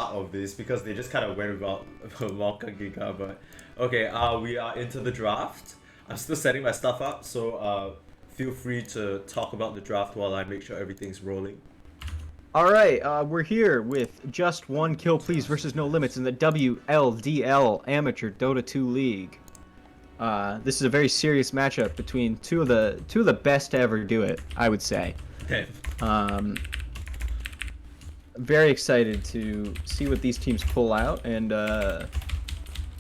start of this because they just kind of went without Wonka Giga. But okay, we are into the draft. I'm still setting my stuff up, so feel free to talk about the draft while I make sure everything's rolling. All right, we're here with Just One Kill Please versus No Limits in the WLDL Amateur Dota 2 League. This is a very serious matchup between two of the best to ever do it, I would say. Very excited to see what these teams pull out, and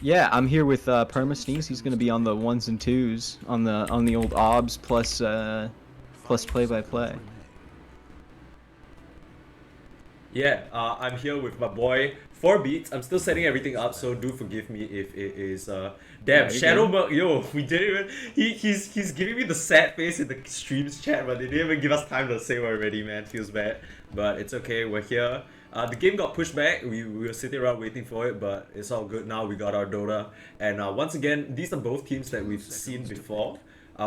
yeah, I'm here with Perma Sneeze. He's going to be on the ones and twos on the old obs plus play-by-play. Yeah, I'm here with my boy fourbeats. I'm still setting everything up, so do forgive me if it is damn Shadow Mug. Yo, we didn't even. He's giving me the sad face in the streams chat, but they didn't even give us time to say we're ready, man. Feels bad, but it's okay. We're here. The game got pushed back. We were sitting around waiting for it, but it's all good now. We got our Dota, and once again, these are both teams that we've seen before.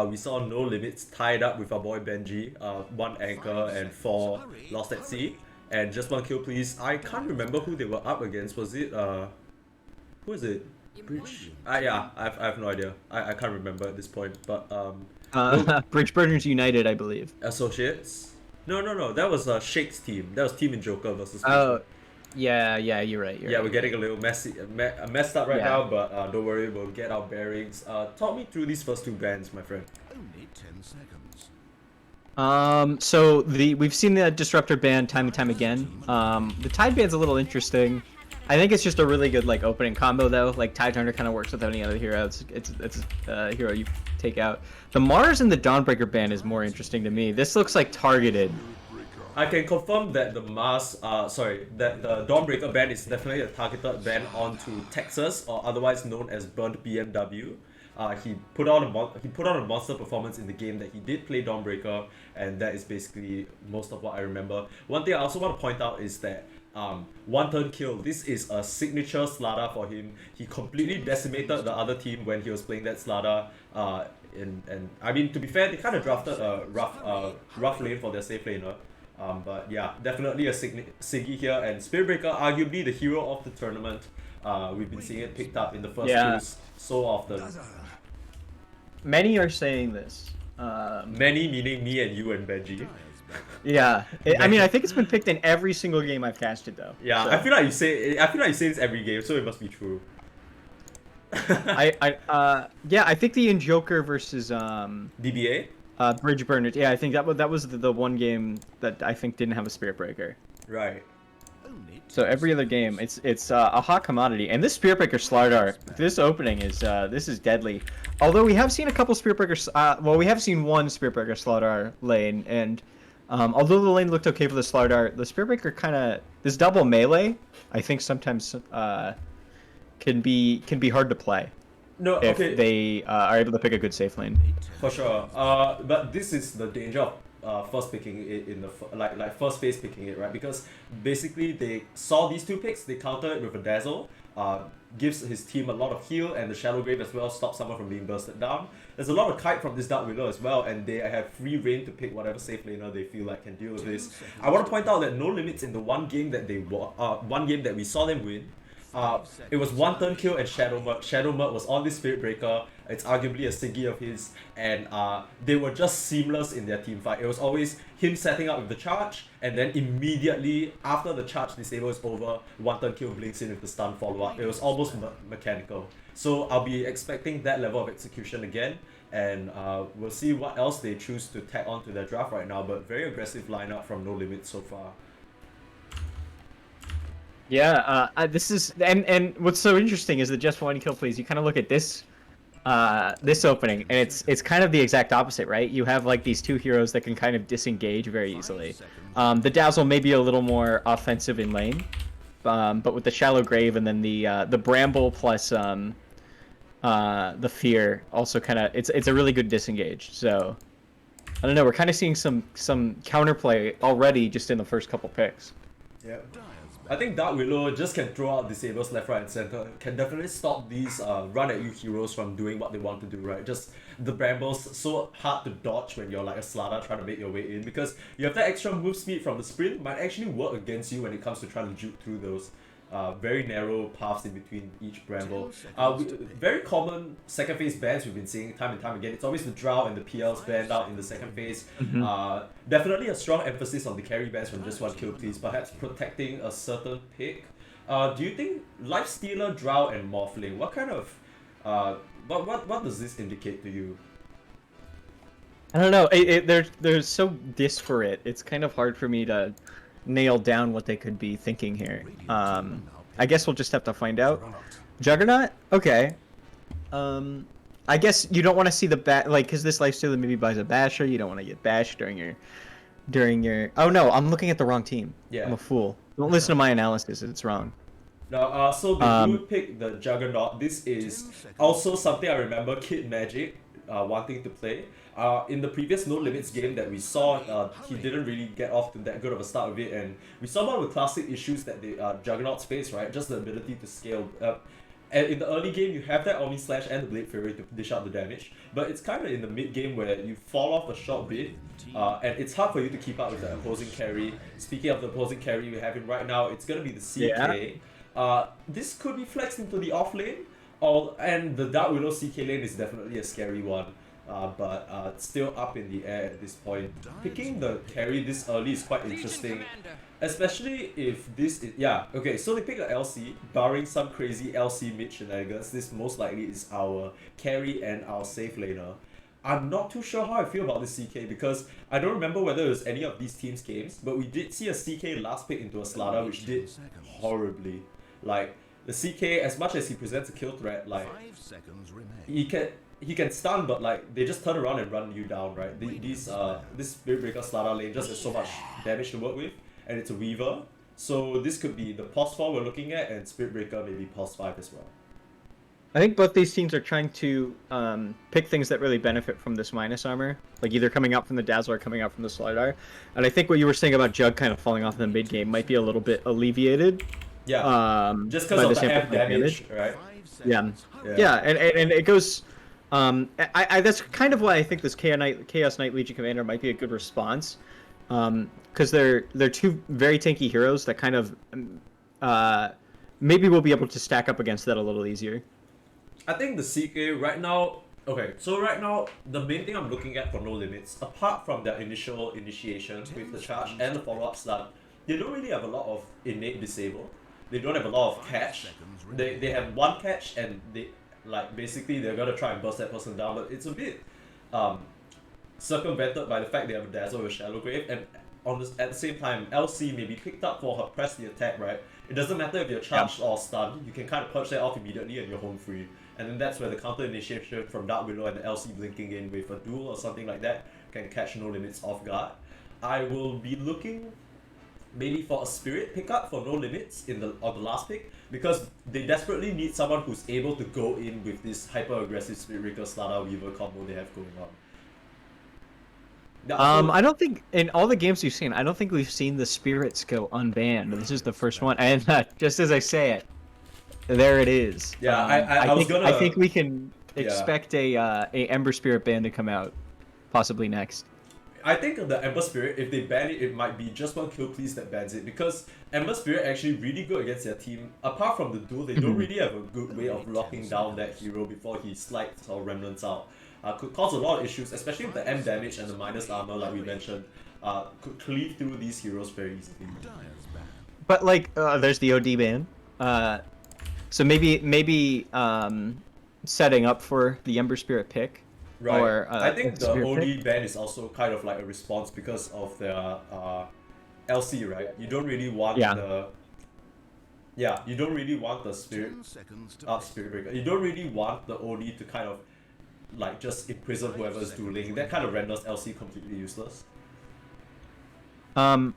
We saw No Limits tied up with our boy Benji, 1 anchor and 4 lost at sea. And Just One Kill Please. I can't remember who they were up against. Was it who is it? Bridge? Yeah, I have no idea. I can't remember at this point. But Bridge Burners United, I believe. Associates? No. That was Shake's team. That was Team in Joker versus. Oh, yeah, you're right. We're getting a little messed up right now, but don't worry, we'll get our bearings. Talk me through these first two bands, my friend. Only 10 seconds. So we've seen the Disruptor ban time and time again. The Tide ban's a little interesting. I think it's just a really good like opening combo though. Like Tide Hunter kind of works with any other hero. It's a hero you take out. The Mars and the Dawnbreaker ban is more interesting to me. This looks like targeted. I can confirm that the that the Dawnbreaker ban is definitely a targeted ban onto Texas, or otherwise known as Burnt BMW. He put on a monster performance in the game that he did play Dawnbreaker, and that is basically most of what I remember. One thing I also want to point out is that one turn kill. This is a signature Slada for him. He completely decimated the other team when he was playing that Slada. And I mean, to be fair, they kind of drafted a rough lane for their safe laner. But yeah, definitely a Siggy here, and Spiritbreaker, arguably the hero of the tournament. We've been seeing it picked up in the first twos so often. Many are saying this. Many meaning me and you and Benji. Yeah, I mean, I think it's been picked in every single game I've casted though. Yeah, so. I feel like you say this every game, so it must be true. I think the Injoker versus DBA. Bridge Burners. Yeah, I think that was the one game that I think didn't have a Spirit Breaker. Right. So every other game, it's a hot commodity, and this Spirit Breaker Slardar, this opening is this is deadly. Although we have seen a couple Spirit Breakers, we have seen one Spirit Breaker Slardar lane, and although the lane looked okay for the Slardar, the Spirit Breaker kind of this double melee, I think sometimes can be hard to play. No, if okay. they are able to pick a good safe lane. For sure. But this is the danger of first picking it in the first phase picking it, right? Because basically they saw these two picks, they counter it with a dazzle, gives his team a lot of heal, and the Shadow Grave as well stops someone from being bursted down. There's a lot of kite from this Dark Willow as well, and they have free reign to pick whatever safe laner they feel like can deal with this. I want to point out that No Limits in the one game that we saw them win. It was one turn kill and Shadow Mud. Shadow Mud was on this Spirit Breaker. It's arguably a Siggy of his, and they were just seamless in their team fight. It was always him setting up with the charge, and then immediately after the charge disable is over, one turn kill blinks in with the stun follow up. It was almost mechanical. So I'll be expecting that level of execution again, and we'll see what else they choose to tag on to their draft right now. But very aggressive lineup from No Limit so far. Yeah, this is and what's so interesting is that Just One Kill Please. You kind of look at this opening, and it's kind of the exact opposite, right? You have like these two heroes that can kind of disengage very easily. The Dazzle may be a little more offensive in lane, but with the Shallow Grave and then the Bramble plus the Fear also kind of it's a really good disengage. So I don't know, we're kind of seeing some counterplay already just in the first couple picks. Yeah. I think Dark Willow just can throw out disables left, right, and center. Can definitely stop these run-at-you heroes from doing what they want to do, right? Just the Brambles so hard to dodge when you're like a Slada trying to make your way in, because you have that extra move speed from the sprint might actually work against you when it comes to trying to juke through those. very narrow paths in between each bramble. Very common second phase bans we've been seeing time and time again. It's always the Drow and the PLs banned out in the second phase. Definitely a strong emphasis on the carry bans from just one kill, please. Perhaps protecting a certain pick. Do you think Lifestealer, Drow, and Morphling? What kind of what does this indicate to you? I don't know. They're so disparate. It's kind of hard for me to nail down what they could be thinking here. I guess we'll just have to find out. Juggernaut? Okay. I guess you don't want to see the because this lifestealer maybe buys a basher. You don't want to get bashed during your. Oh no, I'm looking at the wrong team. Yeah. I'm a fool. Don't listen to my analysis. It's wrong. No, so they do pick the Juggernaut. This is also something I remember Kid Magic wanting to play. In the previous No Limits game that we saw, he didn't really get off to that good of a start with it, and we saw one of the classic issues that the Juggernauts face, right? Just the ability to scale. And in the early game, you have that Omni Slash and the Blade Fury to dish out the damage, but it's kind of in the mid game where you fall off a short bit, and it's hard for you to keep up with the opposing carry. Speaking of the opposing carry we have in right now, it's gonna be the CK. This could be flexed into the off lane, and the Dark Willow CK lane is definitely a scary one. But it's still up in the air at this point. Picking the carry this early is quite interesting, especially if this is... Yeah, okay, so they pick the LC, barring some crazy LC mid shenanigans. This most likely is our carry and our safe laner. I'm not too sure how I feel about this CK because I don't remember whether it was any of these teams' games, but we did see a CK last pick into a Slada, which did horribly. Like, the CK, as much as he presents a kill threat, like, he can stun, but like they just turn around and run you down, right? This Spirit Breaker Slada lane just has so much damage to work with, and it's a Weaver. So this could be the pos 4 we're looking at, and Spirit Breaker maybe pos 5 as well. I think both these teams are trying to pick things that really benefit from this minus armor, like either coming out from the Dazzler or coming out from the Slardar. And I think what you were saying about Jug kind of falling off in the mid game might be a little bit alleviated. Yeah. Just because of the amp damage, right? Yeah. And it goes. That's kind of why I think this Chaos Knight Legion Commander might be a good response, because they're two very tanky heroes that kind of maybe we'll be able to stack up against that a little easier. I think the CK right now. Okay, so right now the main thing I'm looking at for No Limits, apart from their initial initiation with the charge and the follow-up stun, they don't really have a lot of innate disable. They don't have a lot of catch. They have one catch and they. Like, basically, they're gonna try and burst that person down, but it's a bit circumvented by the fact they have a Dazzle with Shallow Grave, and at the same time, LC may be picked up for her press the attack, right? It doesn't matter if you're charged or stunned, you can kind of purge that off immediately and you're home free. And then that's where the counter initiation from Dark Willow and the LC blinking in with a duel or something like that can catch No Limits off guard. I will be looking maybe for a Spirit pickup for No Limits on the last pick, because they desperately need someone who's able to go in with this hyper-aggressive Spirit Breaker Slada Weaver combo they have going on. I don't think, in all the games we've seen, I don't think we've seen the Spirits go unbanned. This is the first one, and just as I say it, there it is. Yeah, I think we can expect a Ember Spirit ban to come out, possibly next. I think the Ember Spirit, if they ban it, it might be just one kill please that bans it, because Ember Spirit actually really good against their team. Apart from the duel, they don't really have a good way of locking down that hero before he slides or remnants out. Could cause a lot of issues, especially with the M damage and the minus armor like we mentioned. Could cleave through these heroes very easily. But like, there's the OD ban. So maybe setting up for the Ember Spirit pick. Right. Or, I think the OD ban is also kind of like a response because of their LC, right? You don't really want you don't really want the Spirit Breaker. You don't really want the OD to kind of like just imprison whoever's dueling. That kind of renders LC completely useless. I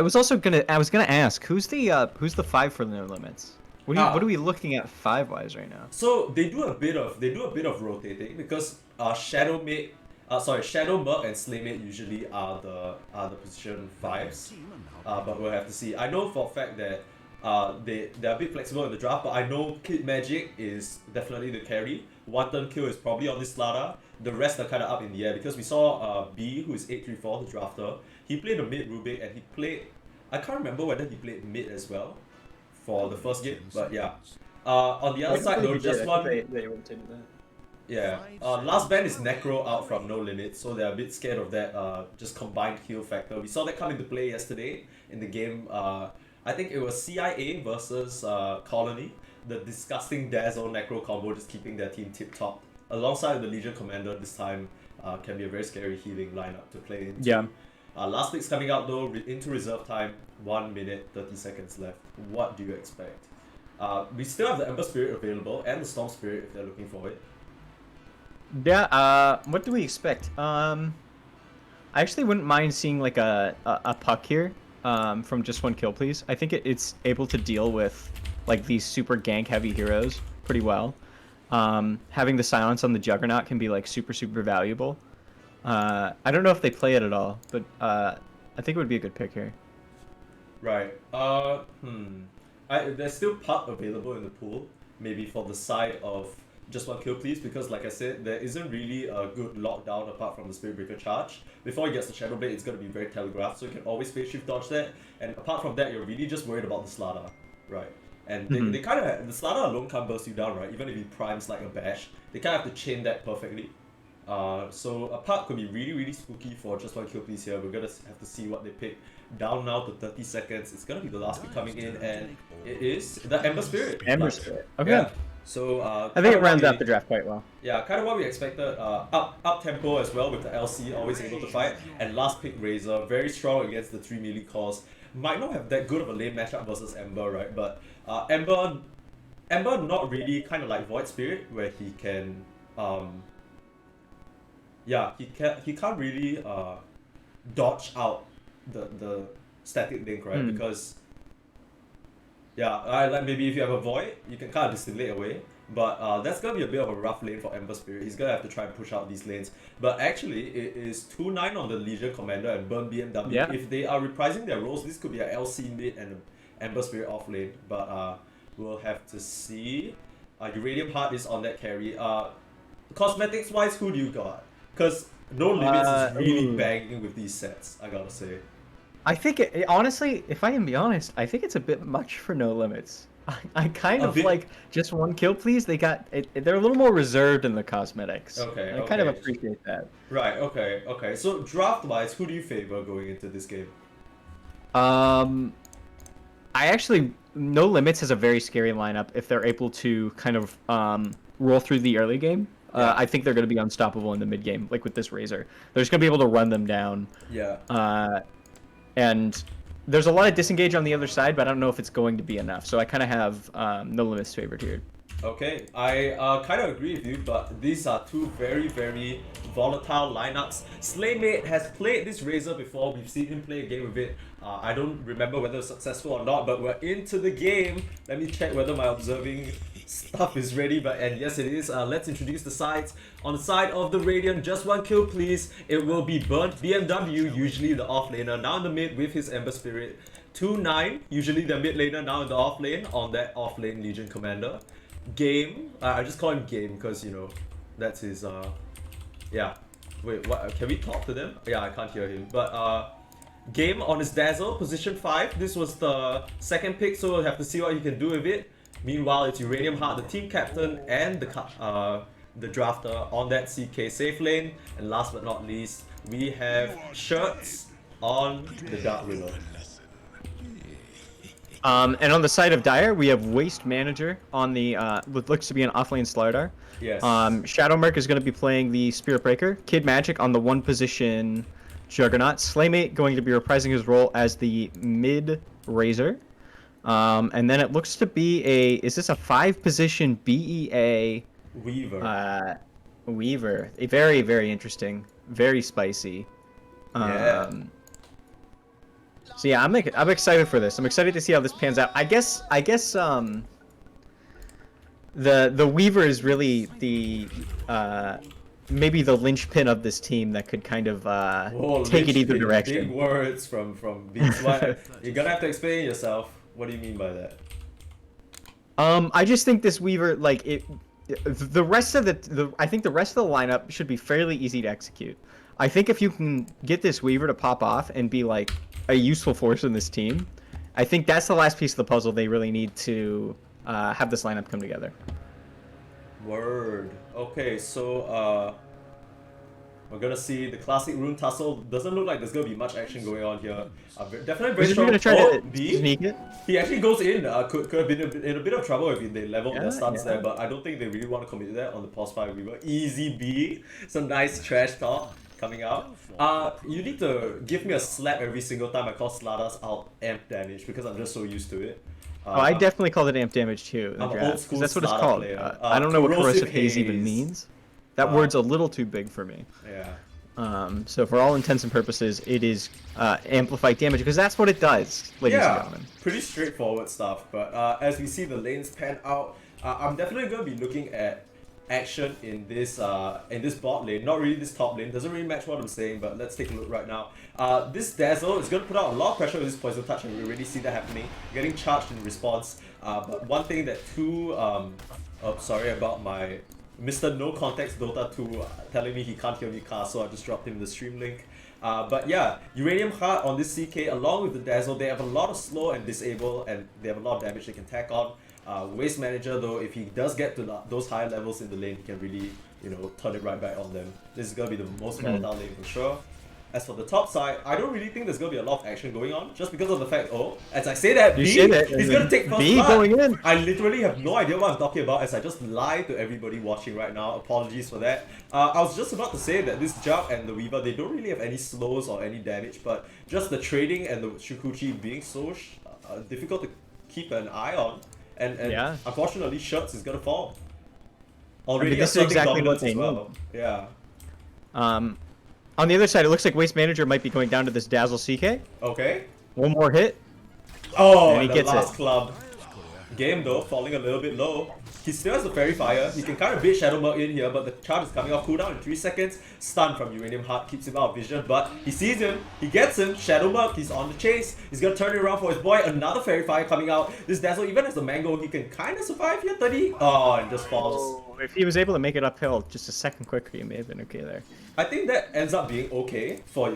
was gonna ask who's the 5 for No Limits? What are we looking at 5-wise right now? So they do a bit of rotating because Shadow Merc and Slay Mate usually are the position 5s. But we'll have to see. I know for a fact that they're a bit flexible in the draft, but I know Kid Magic is definitely the carry. One turn kill is probably on this Slada. The rest are kind of up in the air because we saw B, who is 834, the drafter. He played a mid Rubik and he played I can't remember whether he played mid as well for the first game, but yeah. On the I other don't side believe though, he did. just I one. think they rotated that. Yeah. Last band is Necro out from No Limits, so they're a bit scared of that just combined heal factor. We saw that come into play yesterday in the game. I think it was CIA versus Colony. The disgusting Dazzle Necro combo just keeping their team tip top. Alongside the Legion Commander this time can be a very scary healing lineup to play into. Yeah. Last pick's coming out though, into reserve time, 1 minute 30 seconds left. What do you expect? We still have the Ember Spirit available and the Storm Spirit if they're looking for it. Yeah, what do we expect? I actually wouldn't mind seeing like a puck here from Just One Kill Please. I think it's able to deal with like these super gank heavy heroes pretty well. Having the silence on the Juggernaut can be like super valuable. I don't know if they play it at all, but I think it would be a good pick here. Right. There's still puck available in the pool, maybe for the side of Just One Kill Please, because like I said, there isn't really a good lockdown apart from the Spirit Breaker charge. Before he gets the Shadow Blade, it's going to be very telegraphed, so you can always phase shift dodge that. And apart from that, you're really just worried about the Slada, right? And they kind of the Slada alone can't burst you down, right? Even if he primes like a bash, they kind of have to chain that perfectly. So a puck could be really spooky for Just One Kill Please here. We're gonna have to see what they pick. Down now to 30 seconds. It's gonna be the last pick coming in, and it is the Ember Spirit. Ember Spirit. Okay. Yeah. So I think it rounds out the draft quite well. Yeah, kind of what we expected. Up tempo as well with the LC, always able to fight. And last pick Razor, very strong against the 3 melee cores. Might not have that good of a lane matchup versus Ember, right? But Ember not really, kind of like Void Spirit, where he can he can't really dodge out the static link, right? Because like maybe if you have a Void, you can kind of distillate away. But that's gonna be a bit of a rough lane for Ember Spirit. He's gonna have to try and push out these lanes. But actually, it is 2-9 on the Legion Commander and Burn BMW. Yeah. If they are reprising their roles, this could be a LC mid and an Ember Spirit off lane. But we'll have to see. Uranium Heart is on that carry. Cosmetics wise, who do you got? Because No Limits is really banging with these sets, I gotta say. I think, honestly, if I can be honest, I think it's a bit much for No Limits. I kind of like Just One Kill Please. They're a little more reserved in the cosmetics. Okay, I kind of appreciate that. Right, okay. So draft-wise, who do you favor going into this game? No Limits has a very scary lineup if they're able to kind of roll through the early game. I think they're going to be unstoppable in the mid game, like with this Razor. They're just going to be able to run them down. Yeah. And there's a lot of disengage on the other side, but I don't know if it's going to be enough. So I kind of have No Limits favored here. Okay, I kind of agree with you, but these are two very volatile lineups. Slaymate has played this Razor before. We've seen him play a game with it. I don't remember whether it was successful or not, but we're into the game. Let me check whether my observing stuff is ready, and yes it is. Let's introduce the sides. On the side of the Radiant, Just One Kill Please, it will be Burnt BMW, usually the off laner, now in the mid with his Ember Spirit. 2-9, usually the mid laner, now in the off lane, on that off lane Legion Commander. Game, I just call him Game because, you know, that's his, yeah. Wait, what, can we talk to them? Yeah, I can't hear him, but, Game on his Dazzle, position 5. This was the second pick, so we'll have to see what he can do with it. Meanwhile, it's Uranium Heart, the team captain, and the drafter on that CK safe lane. And last but not least, we have Shirts on the Dark Willow. And on the side of Dire, we have Waste Manager on the what looks to be an offlane Slardar. Yes. Shadowmark is going to be playing the Spirit Breaker. Kid Magic on the 1 position Juggernaut. Slaymate going to be reprising his role as the mid Razor. And then it looks to be is this a 5 position BEA Weaver? Weaver. A very interesting, very spicy. Yeah. So yeah, I'm excited for this. I'm excited to see how this pans out. I guess the Weaver is really the maybe the linchpin of this team that could kind of take it either direction. Big words from Beats. You're gonna have to explain yourself. What do you mean by that? I just think this Weaver, like the rest of I think the rest of the lineup should be fairly easy to execute. I think if you can get this Weaver to pop off and be like a useful force in this team. I think that's the last piece of the puzzle they really need to have this lineup come together. Word. Okay, so we're gonna see the classic rune tussle. Doesn't look like there's gonna be much action going on here. Definitely very Is he strong. gonna try to B? sneak it? He actually goes in. Could have been in a bit of trouble if they leveled their Yeah, stuns yeah. there, but I don't think they really want to commit that on the pause 5 Weaver. Easy B. Some nice trash talk coming out. You need to give me a slap every single time I call Slada's out amp damage because I'm just so used to it. I definitely called it amp damage too. In the I'm an draft, old school 'cause that's what it's Slada called. player. I don't know what corrosive corrosive haze even haze. means. That word's a little too big for me. Yeah. So for all intents and purposes, it is amplified damage because that's what it does, ladies and Yeah, gentlemen. pretty straightforward stuff. But as we see the lanes pan out, I'm definitely going to be looking at action in this bot lane. Not really this top lane. Doesn't really match what I'm saying, but let's take a look right now. This Dazzle is going to put out a lot of pressure with this Poison Touch, and we already see that happening. Getting charged in response. But one thing that sorry about my Mr. No Context Dota 2 telling me he can't hear me cast, so I just dropped him the stream link. But yeah, Uranium Heart on this CK along with the Dazzle, they have a lot of slow and disable, and they have a lot of damage they can tack on. Waste Manager though, if he does get to those higher levels in the lane, he can really, turn it right back on them. This is gonna be the most volatile lane for sure. As for the top side, I don't really think there's gonna be a lot of action going on, just because of the fact, as I say that, he's gonna take first B blood. going in. I literally have no idea what I'm talking about as I just lied to everybody watching right now. Apologies for that. I was just about to say that this Jug and the Weaver, they don't really have any slows or any damage, but just the trading and the Shukuchi being so difficult to keep an eye on, and Yeah. unfortunately Shirts is gonna fall. Already this is asserting exactly what dominance they as well. Yeah. On the other side, it looks like Waste Manager might be going down to this Dazzle CK. Okay. One more hit. Oh, And he the gets last it. club. Game though, falling a little bit low. He still has the Fairy Fire. He can kind of bait Shadow Murk in here, but the charge is coming off cooldown in 3 seconds. Stun from Uranium Heart keeps him out of vision, but he sees him. He gets him. Shadow Murk, he's on the chase. He's gonna turn it around for his boy. Another Fairy Fire coming out. This Dazzle, even as the Mango, he can kind of survive here. 30. Oh, and just falls. If he was able to make it uphill just a second quicker, he may have been okay there. I think that ends up being okay for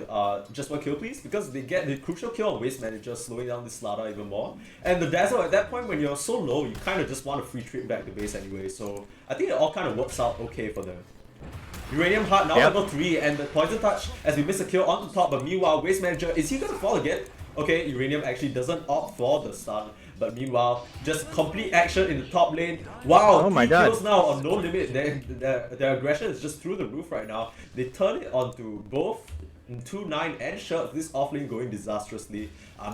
just one kill please, because they get the crucial kill on Waste Manager, slowing down this Slada even more. And the Dazzle at that point, when you're so low, you kind of just want a free trip back to base anyway, so I think it all kind of works out okay for them. Uranium Heart now level 3, and the Poison Touch as we miss a kill on the top, but meanwhile Waste Manager, is he gonna fall again? Okay, Uranium actually doesn't opt for the stun, but meanwhile, just complete action in the top lane. Wow, Oh my 3 God. kills now on no limit. Their aggression is just through the roof right now. They turn it onto both 2-9 and Shirts, this offlane going disastrously.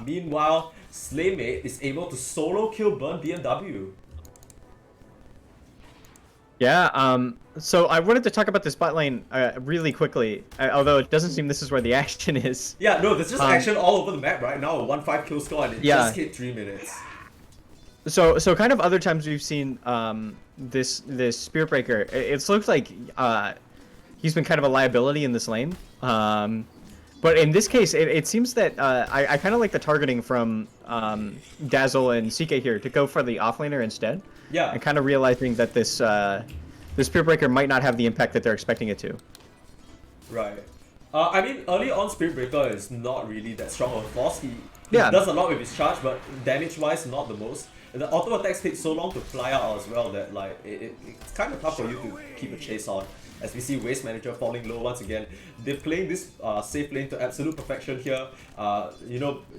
Meanwhile, Slaymate is able to solo kill Burn BMW. Yeah, so I wanted to talk about this bot lane really quickly, although it doesn't seem this is where the action is. Yeah, no, there's just action all over the map right now. A 1-5 kill score and it just hit 3 minutes. So kind of other times we've seen this Spirit Breaker, it looks like he's been kind of a liability in this lane. But in this case, it seems that I kind of like the targeting from Dazzle and CK here to go for the offlaner instead. Yeah. And kind of realizing that this Spirit Breaker might not have the impact that they're expecting it to. Right. I mean, early on Spirit Breaker is not really that strong of a force. He Yeah. does a lot with his charge, but damage-wise, not the most. The auto attacks take so long to fly out as well that like it's kind of tough for you to keep a chase on. As we see Waste Manager falling low once again. They're playing this safe lane to absolute perfection here.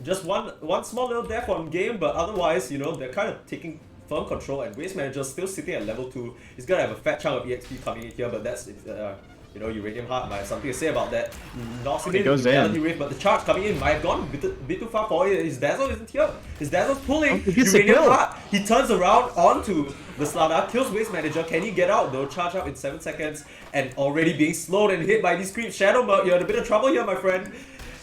Just one small little death on game, but otherwise, they're kind of taking firm control, and Waste Manager still sitting at level 2. He's gonna have a fat chunk of EXP coming in here, but that's Uranium Heart might have something to say about that. Knocks him in goes reality in. wave, but the charge coming in might have gone a bit too far for it. His Dazzle isn't here. His Dazzle's pulling. He gets a Uranium kill. Heart. He turns around onto the Slada, kills Waste Manager. Can he get out though? Charge up in 7 seconds, and already being slowed and hit by these creeps. Shadow Murk, you're in a bit of trouble here, my friend.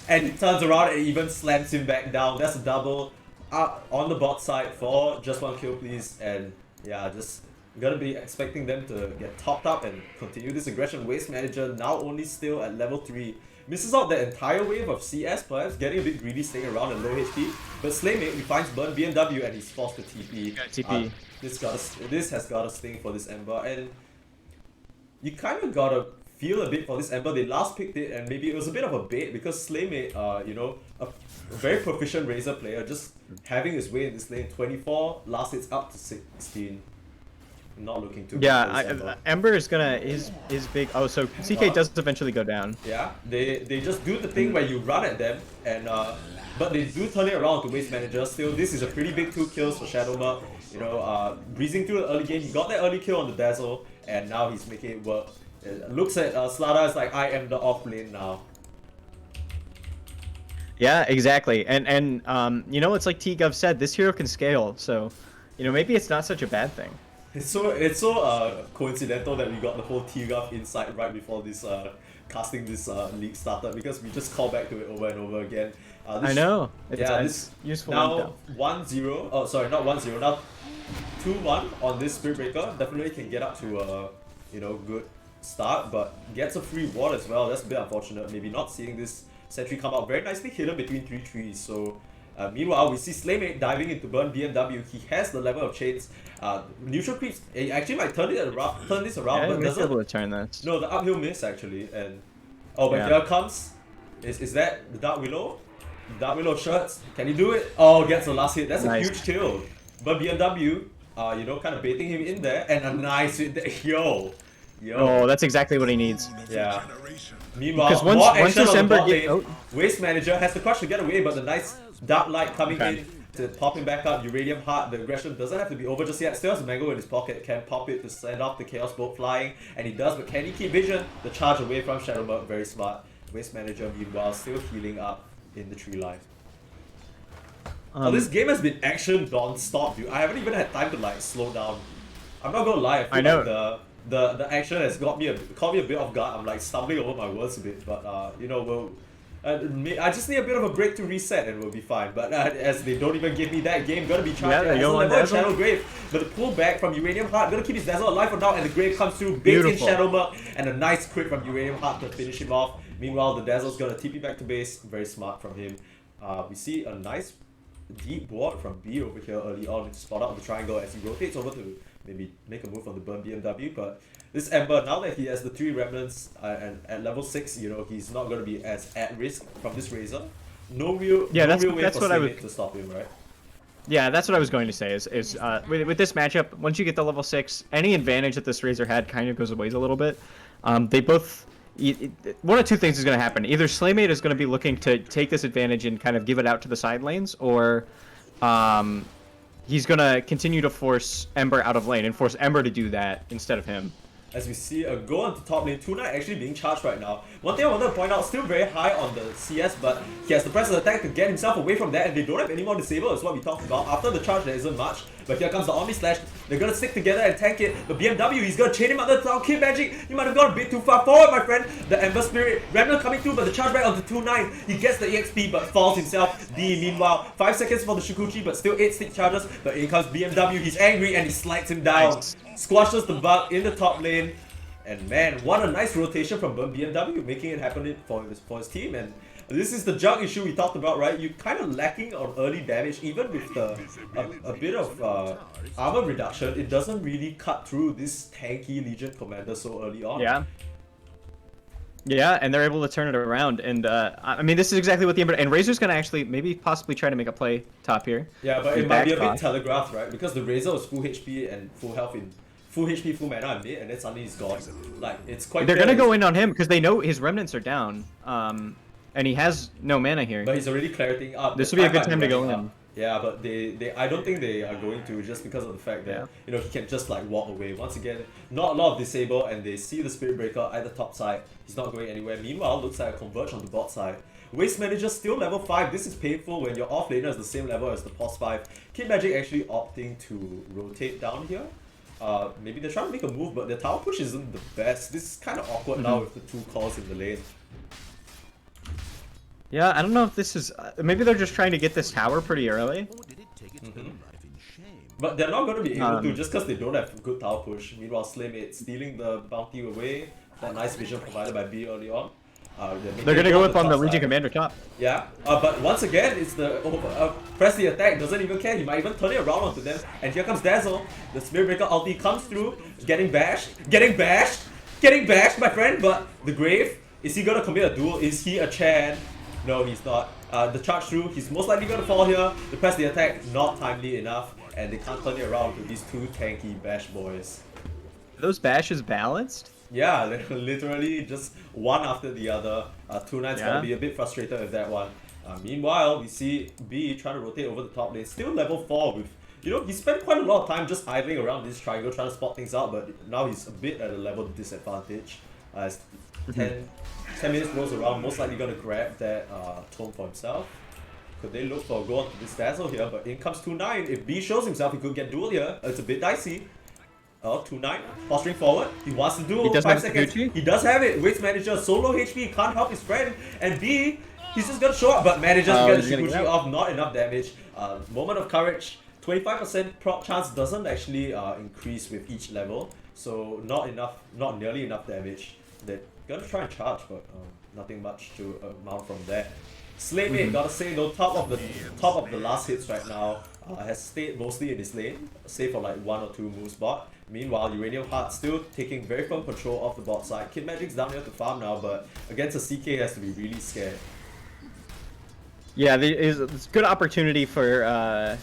And he turns around and even slams him back down. That's a double on the bot side for just one kill, please. And yeah, just gonna be expecting them to get topped up and continue this aggression. Waste Manager now only still at level 3. Misses out the entire wave of CS, perhaps getting a bit greedy, staying around at low HP. But Slaymate, he finds Burn BMW and he's forced to TP. TP. This has got a sting for this Ember, and you kind of gotta feel a bit for this Ember. They last picked it, and maybe it was a bit of a bait because Slaymate, a very proficient Razor player, just having his way in this lane. 24, last hits up to 16. Not looking too good for this Ember. Ember is gonna his big. Oh, so CK does eventually go down. Yeah, they just do the thing where you run at them, and but they do turn it around to waste manager. Still, this is a pretty big 2 kills for Shadowmark. You know, breezing through the early game, he got that early kill on the Dazzle, and now he's making it work. Looks at Slada as like, I am the off lane now. Yeah, exactly. And you know, it's like T-Gov said, this hero can scale, so you know, maybe it's not such a bad thing. It's so coincidental that we got the whole T-Gov insight right before this casting this league started, because we just call back to it over and over again. I know. It's useful. Now 1-0. Oh, sorry, not 1-0. Now 2-1 on this Spirit Breaker. Definitely can get up to a good start, but gets a free ward as well. That's a bit unfortunate. Maybe not seeing this sentry come out very nicely hidden between 3 trees. So meanwhile, we see Slaymate diving into burn BMW. He has the level of chains. Neutral creeps. He actually might turn this around, Yeah, but doesn't. able to turn this. No, the uphill miss actually, and but Yeah. here comes. Is that the Dark Willow? Dark Willow shirts. Can he do it? Oh, gets the last hit. That's Nice. a huge kill. But BMW, kind of baiting him in there, and a nice hit there. Yo. Oh, that's exactly what he needs. Yeah. Meanwhile, Because more once action this on the Ember bot get, lane. Waste Manager has the crush to get away, but the nice Dark Light coming Okay. in to pop him back up. Uranium Heart, the aggression doesn't have to be over just yet. Still has a Mango in his pocket, can pop it to send off the Chaos Bolt flying, and he does, but can he keep vision? The charge away from Shadowmark, very smart. Waste Manager, meanwhile, still healing up in the tree line. This game has been action non-stop, dude. I haven't even had time to like slow down. I'm not gonna lie, I feel like the action has caught me a bit off guard. I'm like stumbling over my words a bit, but I just need a bit of a break to reset and we'll be fine. But as they don't even give me that game, gonna be charged. Yeah, Level Shadow Grave, but the pull back from Uranium Heart, gonna keep his Dazzle alive for now, and the Grave comes through, baits in Shadowmark, and a nice crit from Uranium Heart to finish him off. Meanwhile, the Dazzle's gonna TP back to base, very smart from him. We see a nice deep ward from B over here early on to spot out the triangle as he rotates over to maybe make a move on the burn BMW, but this Ember, now that he has the 3 remnants and at level 6, he's not going to be as at risk from this Razor. No real way for Slaymate to stop him, right? Yeah, that's what I was going to say, is with this matchup, once you get to level 6, any advantage that this Razor had kind of goes away a little bit. They both... one of 2 things is going to happen. Either Slaymate is going to be looking to take this advantage and kind of give it out to the side lanes, or he's going to continue to force Ember out of lane and force Ember to do that instead of him. As we see a go onto top lane, Tuna actually being charged right now. One thing I wanted to point out, still very high on the CS, but he has to press the attack to get himself away from that, and they don't have any more disable, is what we talked about. After the charge, there isn't much, but here comes the Omni Slash. They're gonna stick together and tank it. The BMW, he's gonna chain him under the town. Kid Magic, you might have gone a bit too far forward, my friend. The Ember Spirit, Remnant coming through, but the charge back onto 2-9. He gets the EXP, but falls himself. D, meanwhile, 5 seconds for the Shukuchi, but still 8 stick charges. But in comes BMW, he's angry, and he slides him down. Nice. Squashes the bug in the top lane. And man, what a nice rotation from BMW, making it happen for his team. And this is the junk issue we talked about, right? You're kind of lacking on early damage, even with a bit of armor reduction. It doesn't really cut through this tanky Legion commander so early on. Yeah, and they're able to turn it around. And I mean, this is exactly what the Ember... And Razor's going to actually maybe possibly try to make a play top here. Yeah, but it might be a bit telegraphed, right? Because the Razor was full HP and full health in... Full HP, full mana in mid, and then suddenly he's gone. Like, it's quite... They're gonna go in on him because they know his remnants are down, and he has no mana here. But he's already clearing up. This would be a good time to go in. Yeah, but I don't think they are going to, just because of the fact that he can just like walk away. Once again, not a lot of disable, and they see the Spirit Breaker at the top side. He's not going anywhere. Meanwhile, looks like a converge on the bot side. Waste Manager still level 5. This is painful when your off laner is the same level as the POS 5. Kid Magic actually opting to rotate down here. Maybe they're trying to make a move, but their tower push isn't the best. This is kind of awkward now with the 2 calls in the lane. Yeah, I don't know if this is... maybe they're just trying to get this tower pretty early. But they're not going to be able to just because they don't have good tower push. Meanwhile, Slaymate stealing the bounty away. That nice vision provided by B early on. They're gonna go up on the Legion Commander top. Yeah, but once again, it's the press the attack, doesn't even care. He might even turn it around onto them. And here comes Dazzle. The Spirit Breaker ulti comes through, getting bashed, my friend. But the Grave, is he gonna commit a duel? Is he a Chan? No, he's not. the charge through. He's most likely gonna fall here. They press the attack, not timely enough, and they can't turn it around to these two tanky bash boys. Are those bashes balanced? Yeah, literally just one after the other. 2-9's gonna be a bit frustrated with that one. Meanwhile, we see B trying to rotate over the top lane. Still level 4 with, you know, he spent quite a lot of time just idling around this triangle trying to spot things out, but now he's a bit at a level disadvantage. As 10 minutes rolls around, most likely gonna grab that tome for himself. Could they look for a go onto this Dazzle here, but in comes 2-9. If B shows himself, he could get duel here. It's a bit dicey. 2-9, posturing forward. He wants to duel. 5 seconds. He does have it. Waste manager, solo HP, can't help his friend. And B, he's just gonna show up, but manages to get the Shikuchi off. Not enough damage. Moment of courage. 25% prop chance doesn't actually increase with each level, so not nearly enough damage. They're gonna try and charge, but nothing much to mount from there. Slaymate, gotta say though, top of the last hits right now, has stayed mostly in his lane, save for like 1 or 2 moves bot. Meanwhile, Uranium Heart still taking very firm control of the bot side. Kid Magic's down here to farm now, but against a CK he has to be really scared. Yeah, it's a good opportunity for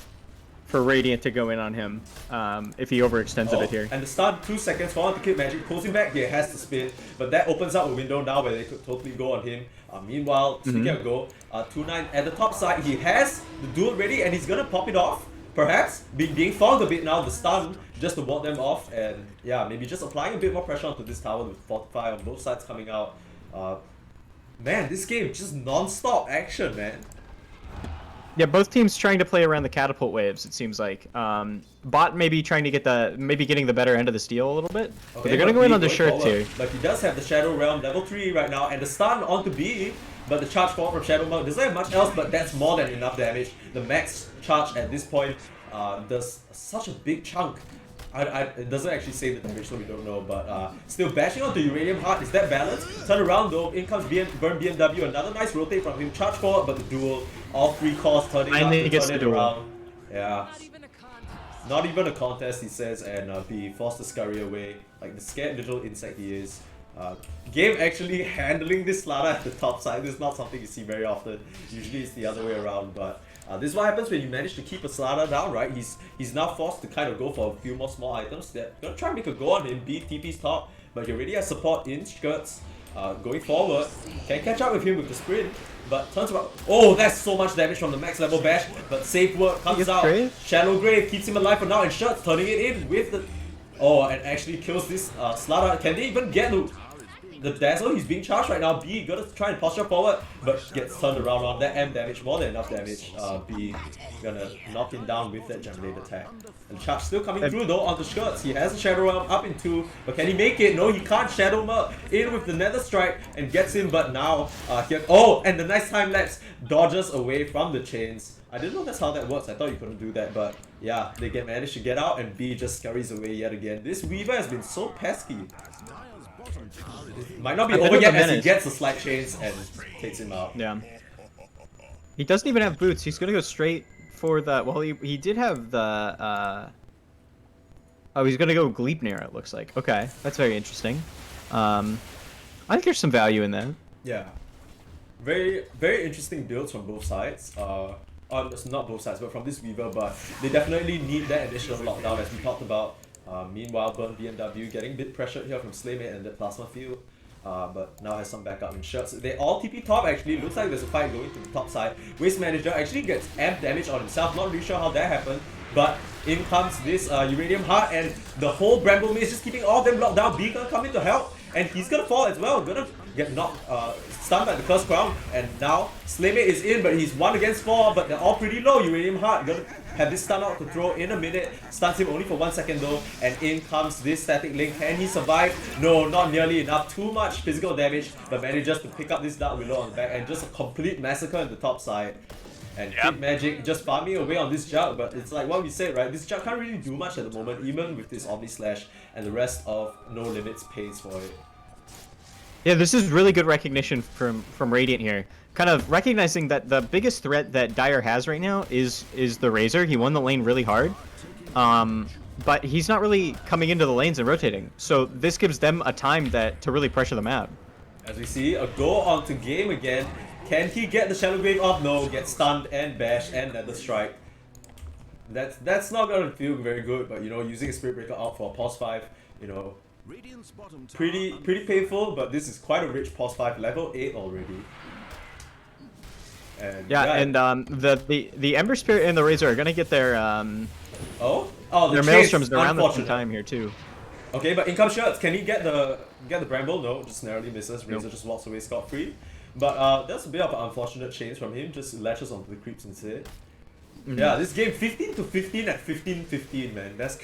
Radiant to go in on him if he overextends a bit here. And the stun, 2 seconds, forward to Kid Magic, pulls him back, he has to spin, but that opens up a window now where they could totally go on him. Meanwhile, speaking of go, 2-9 at the top side, he has the duel ready and he's gonna pop it off. Perhaps being fogged a bit now, the stun, just to ward them off, and yeah, maybe just applying a bit more pressure onto this tower with Fortify on both sides coming out. Man, this game just non-stop action, man. Yeah, both teams trying to play around the catapult waves, it seems like. Bot maybe trying to get getting the better end of the steal a little bit. Okay, but they're gonna go in on the shirts here. But he does have the Shadow Realm level 3 right now, and the stun onto B, but the charge forward from Shadow Mode doesn't have much else, but that's more than enough damage. The max charge at this point does such a big chunk. It doesn't actually save the damage, so we don't know, but still bashing onto Uranium Heart. Is that balanced? Turn around though, in comes Burn BMW, another nice rotate from him, charge forward, but the duel, all 3 cores turning up to turn it around. Yeah. Not even a contest, he says, and be forced to scurry away, like the scared little insect he is. Game actually handling this Slada at the top side. This is not something you see very often. Usually it's the other way around, but this is what happens when you manage to keep a Slada down, right? He's now forced to kind of go for a few more small items. They're gonna try and make a go on him, B TP's top, but he already has support in skirts. Going forward, can catch up with him with the sprint, but turns around. Oh, that's so much damage from the max level bash, but safe work comes out. Shallow Grave keeps him alive for now, and Shirts turning it in with the... Oh, and actually kills this Slada. Can they even get the Dazzle? He's being charged right now. B gonna try and posture forward, but gets turned around on that M damage, more than enough damage. B gonna knock him down with that Gem Blade attack. And charge still coming through though onto Skirts. He has a Shadow Realm up in 2, but can he make it? No, he can't. Shadow Murk in with the Nether Strike and gets him, but now here. Oh, and the nice time lapse dodges away from the chains. I didn't know that's how that works. I thought you couldn't do that, but yeah, they managed to get out, and B just scurries away yet again. This Weaver has been so pesky. It might not be over yet as he gets the slight chains and takes him out. Yeah. He doesn't even have boots. He's gonna go straight for the... Well, he did have the... Oh, he's gonna go Gleipnir, it looks like. Okay, that's very interesting. I think there's some value in that. Yeah. Very, very interesting builds from both sides. Not both sides, but from this Weaver, but they definitely need that additional lockdown as we talked about. Meanwhile, Burn BMW getting a bit pressured here from Slaymate and the Plasma Field, but now has some backup in Shirts. They all TP top actually, looks like there's a fight going to the top side. Waste Manager actually gets amp damage on himself, not really sure how that happened, but in comes this Uranium Heart, and the whole Bramble Maze just keeping all of them locked down. B gonna come in to help, and he's gonna fall as well, gonna get knocked, stunned by the Curse Crown, and now Slaymate is in, but he's 1 against 4, but they're all pretty low. Uranium Heart gonna have this stun out to throw in a minute, stuns him only for 1 second though, and in comes this Static Link. Can he survive? No, not nearly enough. Too much physical damage, but manages to pick up this Dark Willow on the back, and just a complete massacre on the top side. And Kid Magic just farming away on this Jug, but it's like what we said, right? This Jug can't really do much at the moment, even with this Omni Slash, and the rest of No Limits pays for it. Yeah, this is really good recognition from Radiant here. Kind of recognizing that the biggest threat that Dire has right now is the Razor. He won the lane really hard, but he's not really coming into the lanes and rotating. So this gives them a time to really pressure the map. As we see, a go onto game again, Can he get the Shadow Grave off? No, get stunned and bashed and Nether Strike. That's not gonna feel very good, but you know, using a Spirit Breaker out for a pos 5, you know, pretty painful, but this is quite a rich pos 5, level 8 already. And the Ember Spirit and the Razor are gonna get their their Maelstroms around the same time here too. Okay, but income shirts, can he get the Bramble? No, just narrowly misses. Razor just walks away scot-free. But that's a bit of an unfortunate change from him, just latches onto the creeps instead. Yeah, this game 15 to 15 at 15-15, man. That's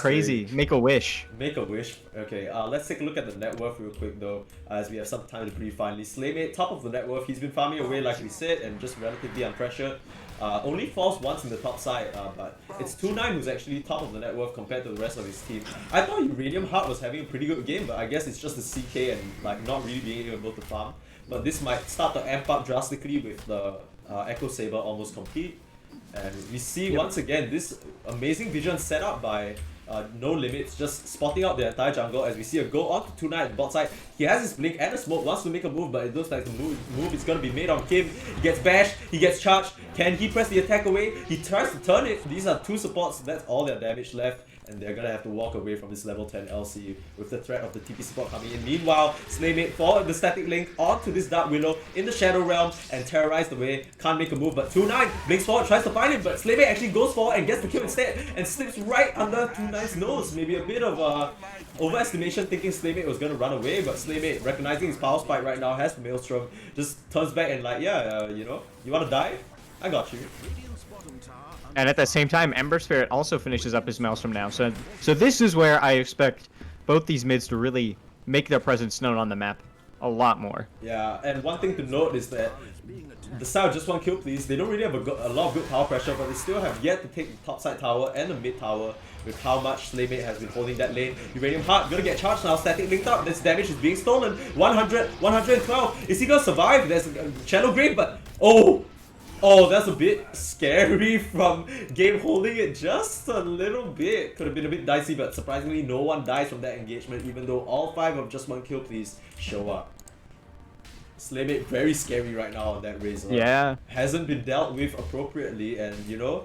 crazy. Make a wish. Make a wish. Okay, let's take a look at the net worth real quick though, as we have some time to breathe finally. Slaymate, top of the net worth. He's been farming away like we said, and just relatively unpressured. Only falls once in the top side, but it's 2-9 who's actually top of the net worth compared to the rest of his team. I thought Uranium Heart was having a pretty good game, but I guess it's just the CK and like not really being able to farm. But this might start to amp up drastically with the Echo Saber almost complete. And we see once again this amazing vision set up by No Limits, just spotting out the entire jungle as we see a go on to 2-9 at the bot side. He has his blink and a smoke, wants to make a move, but it looks like the move is going to be made on Kim. He gets bashed, he gets charged. Can he press the attack away? He tries to turn it. These are 2 supports, that's all their damage left. And they're gonna have to walk away from this level 10 LC with the threat of the TP support coming in. Meanwhile, Slaymate forward the static link onto this Dark Willow in the Shadow Realm and terrorized away. Can't make a move, but 2-9 blinks forward, tries to find him, but Slaymate actually goes forward and gets the kill instead and slips right under 2-9's nose. Maybe a bit of overestimation, thinking Slaymate was gonna run away, but Slaymate, recognizing his power spike right now, has the Maelstrom, just turns back and like, yeah, you know, you wanna die? I got you. And at the same time, Ember Spirit also finishes up his Maelstrom now. So this is where I expect both these mids to really make their presence known on the map a lot more. Yeah, and one thing to note is that the side of just one kill please, they don't really have a lot of good tower pressure, but they still have yet to take the top side tower and the mid tower with how much Slaymate has been holding that lane. Uranium Heart gonna get charged now, static linked up, this damage is being stolen. 100, 112, is he gonna survive? There's a Shadow Grave, but oh, that's a bit scary from Game holding it just a little bit. Could have been a bit dicey, but surprisingly no one dies from that engagement, even though all 5 of just one kill please show up. Slaymate very scary right now on that Razor. Yeah. Hasn't been dealt with appropriately, and you know,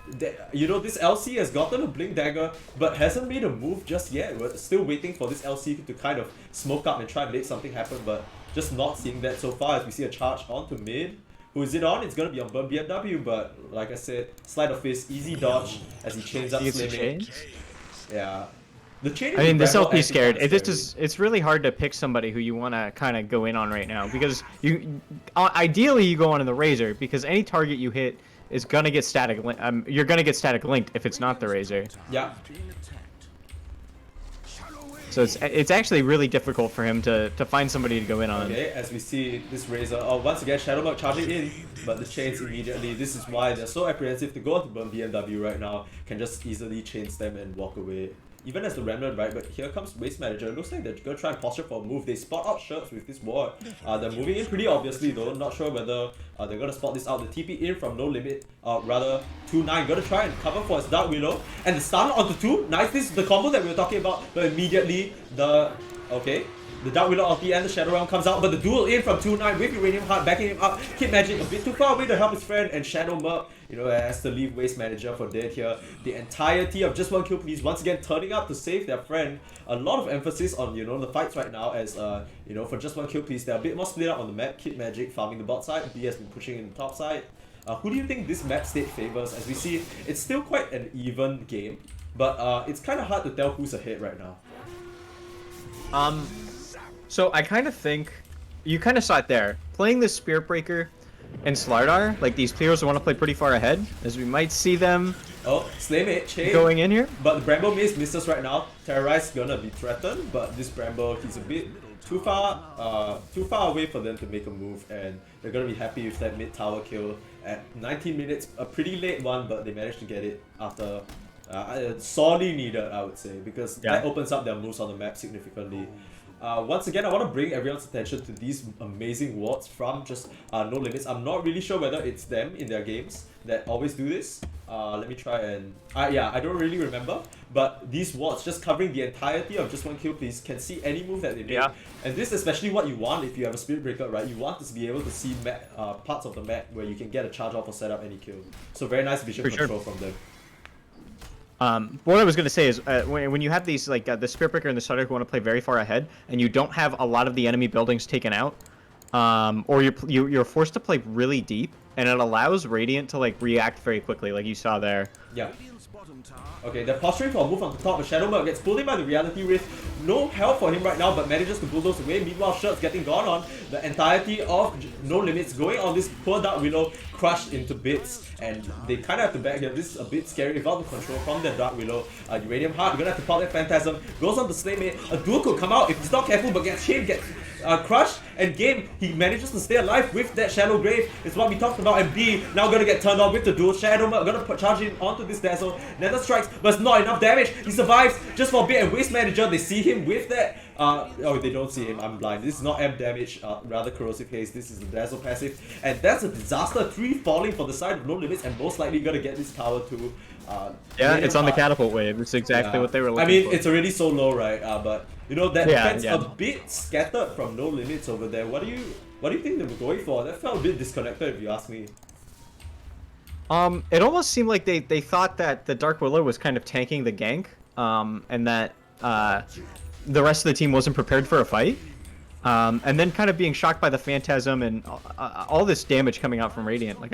this LC has gotten a Blink Dagger, but hasn't made a move just yet. We're still waiting for this LC to kind of smoke up and try and make something happen, but just not seeing that so far as we see a charge onto mid. Who is it on? It's gonna be on BMW, but like I said, Slide of Fist, easy dodge as he chains up Slaymate. Yeah. The chain. I mean, this LP is scared. It's really hard to pick somebody who you want to kind of go in on right now, because ideally you go on in the Razor, because any target you hit is gonna get static. You're gonna get static linked if it's not the Razor. Yeah. So it's actually really difficult for him to find somebody to go in on. Okay, as we see this Razor, once again Shadowmark charging in, but the chains immediately. This is why they're so apprehensive to go onto BMW right now. Can just easily chains them and walk away. Even as the Remnant, right? But here comes Waste Manager. It looks like they're gonna try and posture for a move. They spot out shirts with this ward. They're moving in pretty obviously though. Not sure whether they're gonna spot this out. The TP in from No Limit. Rather 2-9 gonna try and cover for his Dark Willow. And the stun onto 2. Nice, this is the combo that we were talking about. But immediately the Dark Willow ulti and the Shadow Realm comes out, but the duel in from 2-9 with Uranium Heart backing him up. Kid Magic a bit too far away to help his friend, and Shadow Merc, you know, has to leave Waste Manager for dead here. The entirety of just one kill please once again turning up to save their friend. A lot of emphasis on, you know, the fights right now as, you know, for just one kill please, they're a bit more split up on the map. Kid Magic farming the bot side, B has been pushing in the top side. Who do you think this map state favors? As we see, it's still quite an even game, but it's kind of hard to tell who's ahead right now. So I kind of think, you kind of saw it there, playing the Spirit Breaker and Slardar, like these players want to play pretty far ahead, as we might see them Slaymate chain going in here. But the Bramble Maze misses right now. Terrorize gonna be threatened, but this Bramble, he's a bit too far away for them to make a move, and they're gonna be happy with that mid tower kill at 19 minutes. A pretty late one, but they managed to get it after sorely needed, I would say, because that opens up their moves on the map significantly. Once again, I want to bring everyone's attention to these amazing wards from just No Limits. I'm not really sure whether it's them in their games that always do this, Let me try and... yeah, I don't really remember. But these wards, just covering the entirety of just one kill, please, can see any move that they make. Yeah. And this is especially what you want if you have a Spirit Breaker, right? You want to be able to see parts of the map where you can get a charge off or set up any kill. So very nice vision control from them. What I was going to say is when you have these, like the Spirit Breaker and the Starter who want to play very far ahead, and you don't have a lot of the enemy buildings taken out, or you're forced to play really deep, and it allows Radiant to like react very quickly, like you saw there. Yeah. Okay, they're posturing for a move on the top, but Shadowmurk gets pulled in by the Reality Rift. No help for him right now, but manages to bulldoze away. Meanwhile, Shirt's getting gone on. The entirety of No Limits going on this poor Dark Willow, crushed into bits. And they kind of have to back here. This is a bit scary without the control from the Dark Willow. Uranium Heart, you're gonna have to pop that Phantasm. Goes on to Slaymate. A duel could come out if he's not careful, but gets crushed. And game, he manages to stay alive with that Shadow Grave. It's what we talked about. And B, now gonna get turned on with the duel. Shadowmurk gonna charge in onto this Dazzle. Nether strikes, but it's not enough damage. He survives just for a bit. And Waste Manager, they see him with that. Oh, they don't see him. I'm blind. This is not M damage, rather Corrosive Haze. This is the Dazzle passive. And that's a disaster. 3 falling for the side of No Limits, and most likely gonna get this tower too. Yeah, it's on the catapult wave. It's exactly what they were looking for. I mean, it's already so low, right? But you know that defense a bit scattered from No Limits over there. What do you think they were going for? That felt a bit disconnected, if you ask me. It almost seemed like they thought that the Dark Willow was kind of tanking the gank, and that the rest of the team wasn't prepared for a fight. And then kind of being shocked by the Phantasm and all this damage coming out from Radiant. Like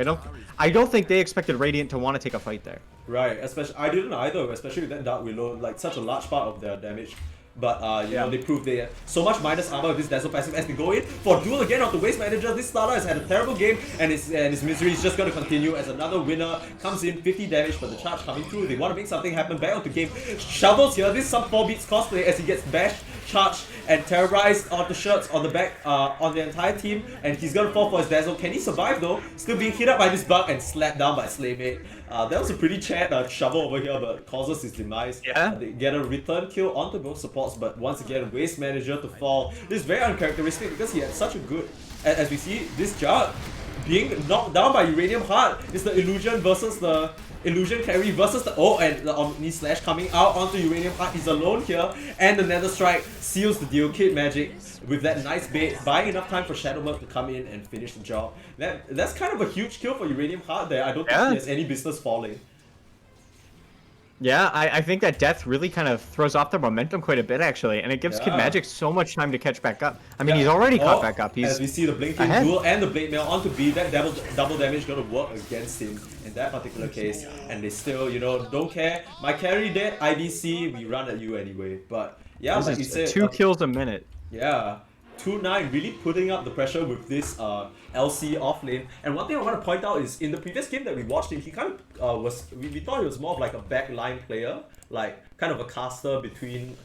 I don't think they expected Radiant to want to take a fight there. Right, especially I didn't either, especially with that Dark Willow, like such a large part of their damage. But you know, they proved they had so much minus armor with this Dazzle passive as they go in for duel again of the Waste Manager. This starter has had a terrible game, and his misery is just going to continue as another winner comes in, 50 damage, but the charge coming through. They want to make something happen. Back onto game. Shovels here. This is some 4beats cosplay as he gets bashed, charged, and terrorized onto Shirts on the back on the entire team, and he's going to fall for his Dazzle. Can he survive though? Still being hit up by this bug and slapped down by Slaymate. That was a pretty chat shovel over here, but causes his demise. Yeah. They get a return kill onto both supports, but once again, Waste Manager to fall. This is very uncharacteristic because he had such a good... As we see, this Jug being knocked down by Uranium Heart is the Illusion versus the... Illusion carry versus the... Oh, and the Omni Slash coming out onto Uranium Heart. He's alone here, and the Nether Strike seals the deal. Kid Magic with that nice bait, buying enough time for Shadowmurk to come in and finish the job. That's kind of a huge kill for Uranium Heart there. I don't think he has any business falling. Yeah, I think that death really kind of throws off their momentum quite a bit, actually, and it gives Kid Magic so much time to catch back up. I mean, he's already caught back up. He's as we see the Blinking Duel and the Blade Mail onto B, that double damage gonna work against him in that particular case, and they still, you know, don't care. My carry dead, IDC, we run at you anyway. But yeah, this like you said, 2 kills a minute. Yeah. 2-9 really putting up the pressure with this LC off lane. And one thing I want to point out is in the previous game that we watched him, he kind of we thought he was more of like a backline player, like kind of a caster between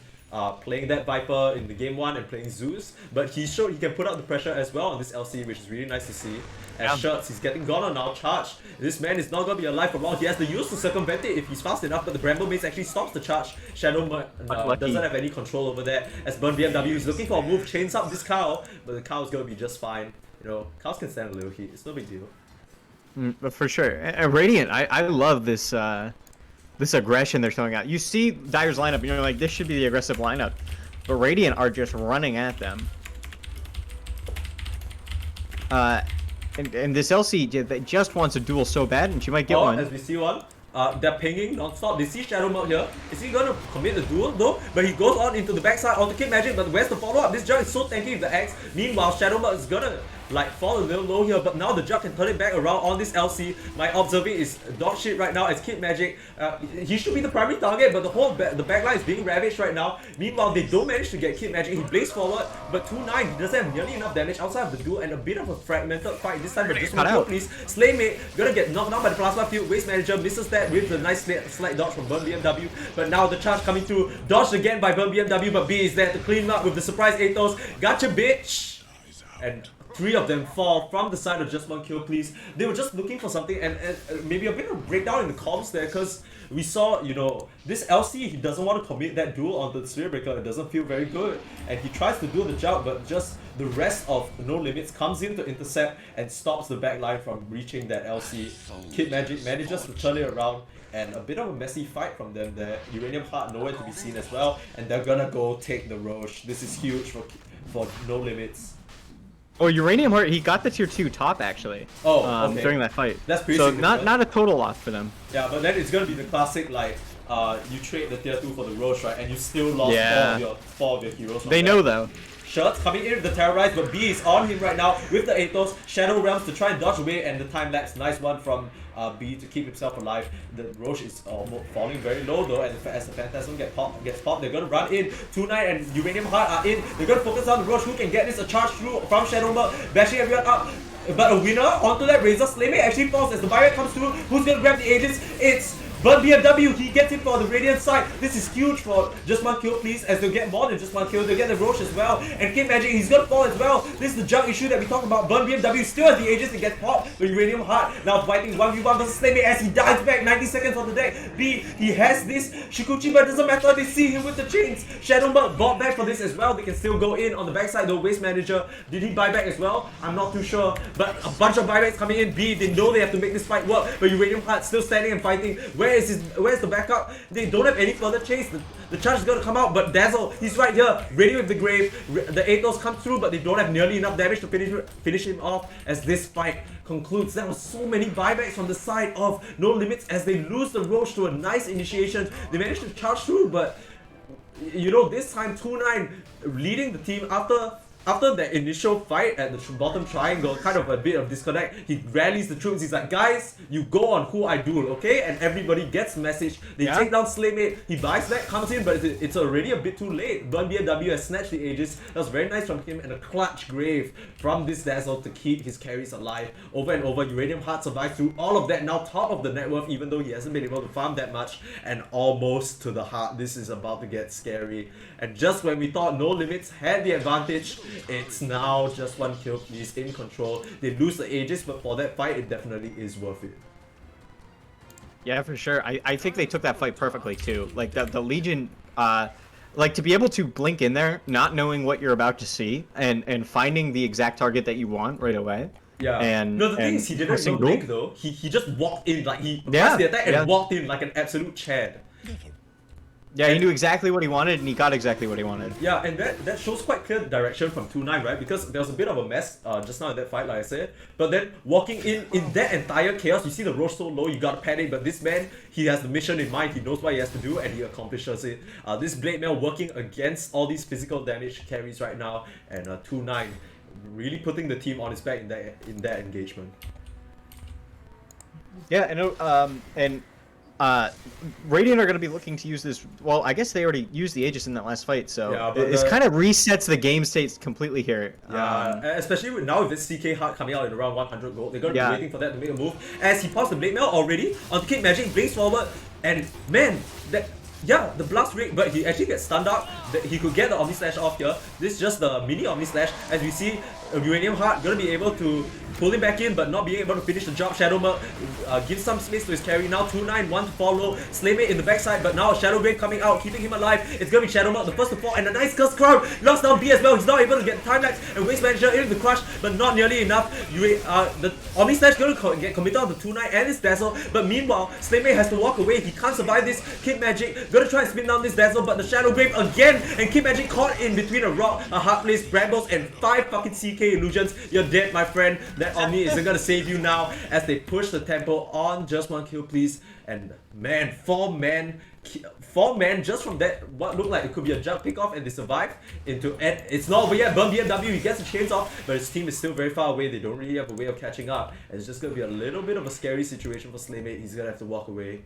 playing that Viper in the game 1 and playing Zeus, but he showed he can put up the pressure as well on this LC, which is really nice to see. As Shirts, he's getting gone on now, charge. This man is not going to be alive for long. He has the use to circumvent it if he's fast enough, but the Bramble Mace actually stops the charge. Shadowmurk doesn't have any control over that. As Burn BMW is looking for a move, chains up this cow, but the cow's going to be just fine. You know, cows can stand a little heat, it's no big deal. But for sure. And Radiant, I love this this aggression they're showing out. You see Dire's lineup, and you're like, this should be the aggressive lineup. But Radiant are just running at them. And this LC that just wants a duel so bad, and she might get one. As we see one. They're pinging non-stop. They see Shadowmurk here. Is he gonna commit the duel? No, but he goes on into the backside onto Kid Magic, but where's the follow-up? This Jug is so tanky with the Axe. Meanwhile, Shadowmurk is gonna like fall a little low here, but now the Jug can turn it back around on this LC. My observing is dog shit right now as Kid Magic. He should be the primary target, but the whole the backline is being ravaged right now. Meanwhile, they don't manage to get Kid Magic. He blazes forward, but 2-9, he doesn't have nearly enough damage outside of the duel, and a bit of a fragmented fight this time, but just one kill, please. Slaymate gonna get knocked down by the Plasma Field. Waste Manager misses that with the nice slight dodge from Burn BMW, but now the charge coming through, dodged again by Burn BMW, but B is there to clean up with the surprise Athos. Gotcha, bitch! And 3 of them fall from the side of Just One Kill Please. They were just looking for something, and maybe a bit of a breakdown in the comms there, because we saw, you know, this LC, he doesn't want to commit that duel onto the Spirit Breaker. It doesn't feel very good, and he tries to do the jump, but just the rest of No Limits comes in to intercept and stops the backline from reaching that LC. Kid Magic manages to turn it around, and a bit of a messy fight from them there. Uranium Heart nowhere to be seen as well, and they're gonna go take the Roche. This is huge for No Limits. Oh, Uranium Heart, he got the tier 2 top actually. Oh, okay. During that fight. That's pretty so significant. not a total loss for them. Yeah, but then it's gonna be the classic, like, you trade the tier 2 for the Roche, right? And you still lost four of your heroes. They know though. Shirts coming in with the Terrorize, but B is on him right now with the Athos. Shadow Realms to try and dodge away, and the time lapse. Nice one from B to keep himself alive. The Roche is almost falling very low though, and as the Phantasm gets popped, they're gonna run in. 2-9 and Uranium Heart are in. They're gonna focus on the Roche. Who can get this? A charge through from Shadow Murk, bashing everyone up. But a winner onto that Razor Slaymate actually falls as the Buyback comes through. Who's gonna grab the agents? It's Burn BMW, he gets it for the Radiant side. This is huge for Just One Kill Please, as they'll get more than Just One Kill. They'll get the Roche as well. And Kid Magic, he's gonna fall as well. This is the junk issue that we talked about. Burn BMW still has the Aegis, it gets popped. But Uranium Heart now fighting 1v1 versus Slaymate as he dies back 90 seconds on the deck. B, he has this Shikuchi, but it doesn't matter. They see him with the chains. Shadow Murk bought back for this as well. They can still go in on the backside. The Waste Manager, did he buy back as well? I'm not too sure. But a bunch of buybacks coming in. B, they know they have to make this fight work. But Uranium Heart still standing and fighting. Where's the backup? They don't have any further chase. The charge is gonna come out, but Dazzle, he's right here, ready with the grave. The Athos come through, but they don't have nearly enough damage to finish him off as this fight concludes. There were so many buybacks from the side of No Limits as they lose the Roche to a nice initiation. They managed to charge through, but you know, this time 2-9 leading the team after the initial fight at the bottom triangle, kind of a bit of disconnect. He rallies the troops. He's like, guys, you go on who I duel, okay? And everybody gets the message. They take down Slaymate. He buys back, comes in, but it's already a bit too late. Burn BMW has snatched the Aegis. That was very nice from him, and a clutch grave from this Dazzle to keep his carries alive. Over and over, Uranium Heart survives through all of that. Now top of the net worth, even though he hasn't been able to farm that much, and almost to the heart. This is about to get scary. And just when we thought No Limits had the advantage, it's now Just One Kill Please in control. They lose the Aegis, but for that fight, it definitely is worth it. Yeah, for sure. I think they took that fight perfectly too. Like the Legion, like to be able to blink in there, not knowing what you're about to see, and finding the exact target that you want right away. Yeah. And no, the thing is, he didn't no blink though. He just walked in, like he pressed the attack and walked in like an absolute Chad. Yeah, he knew exactly what he wanted, and he got exactly what he wanted. Yeah, and that shows quite clear direction from 2-9, right? Because there was a bit of a mess just now in that fight, like I said. But then walking in that entire chaos, you see the Roche so low, you gotta panic. But this man, he has the mission in mind. He knows what he has to do, and he accomplishes it. This Blade Mail working against all these physical damage carries right now, and 2-9 really putting the team on his back in that engagement. Yeah, and Radiant are going to be looking to use this. Well, I guess they already used the Aegis in that last fight, so yeah, it kind of resets the game states completely here. Yeah, especially now with this CK Heart coming out at around 100 gold, they're going to be waiting for that to make a move. As he pops the Blade Mail already on Kid Magic, brings forward, and man, the blast rate, but he actually gets stunned up. He could get the Omni Slash off here. This is just the mini Omni Slash. As we see, Uranium Heart gonna be able to pull him back in, but not being able to finish the job. Shadow Murk gives some space to his carry. Now 2-9, 1 to follow. Slaymate in the backside, but now Shadow Wave coming out, keeping him alive. It's gonna be Shadow Murk, the first to fall, and a nice Curse Crown. Knocks down B as well. He's not able to get the time lapse, and Waste Manager in the crush, but not nearly enough. The Omni Slash gonna get committed on the 2-9 and his Dazzle, but meanwhile, Slaymate has to walk away. He can't survive this. Kid Magic gonna try and spin down this Dazzle, but the Shadow Wave again, and Kid Magic caught in between a rock, a hard place, Brambles, and 5 fucking CK illusions. You're dead, my friend. That Omni isn't gonna save you now as they push the tempo on Just One Kill Please. And man, 4 men just from that, what looked like it could be a jump pickoff, and they survive into, and it's not over yet. Burn BMW, he gets the chains off, but his team is still very far away. They don't really have a way of catching up, and it's just gonna be a little bit of a scary situation for Slaymate. He's gonna have to walk away.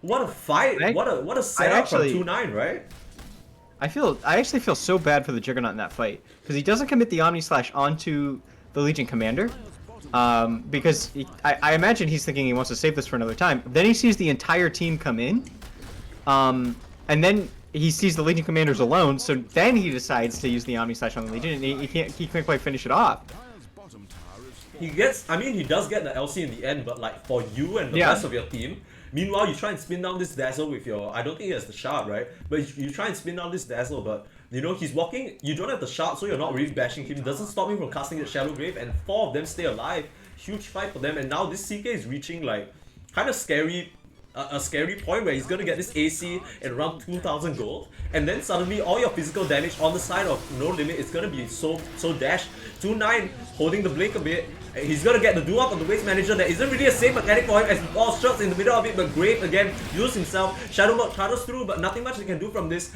What a fight! What a setup from 2-9, right? I actually feel so bad for the Juggernaut in that fight, because he doesn't commit the Omni Slash onto the Legion Commander, because I imagine he's thinking he wants to save this for another time. Then he sees the entire team come in, and then he sees the Legion Commanders alone, so then he decides to use the Omni Slash on the Legion, and he can't quite finish it off. he gets, I mean, he does get the LC in the end, but like for you and the rest of your team, meanwhile you try and spin down this Dazzle with your, I don't think he has the shard, right? But you try and spin down this Dazzle, but you know, he's walking, you don't have the shard, so you're not really bashing him. It doesn't stop him from casting the Shadow Grave, and 4 of them stay alive. Huge fight for them, and now this CK is reaching like kind of scary, a scary point where he's gonna get this AC at around 2000 gold, and then suddenly all your physical damage on the side of No Limit is gonna be so dash. 2-9 holding the blink a bit. He's gonna get the do up on the Waste Manager. That isn't really a safe mechanic for him as he all shots in the middle of it, but Grave again used himself. Shadow Mode charges through, but nothing much they can do from this.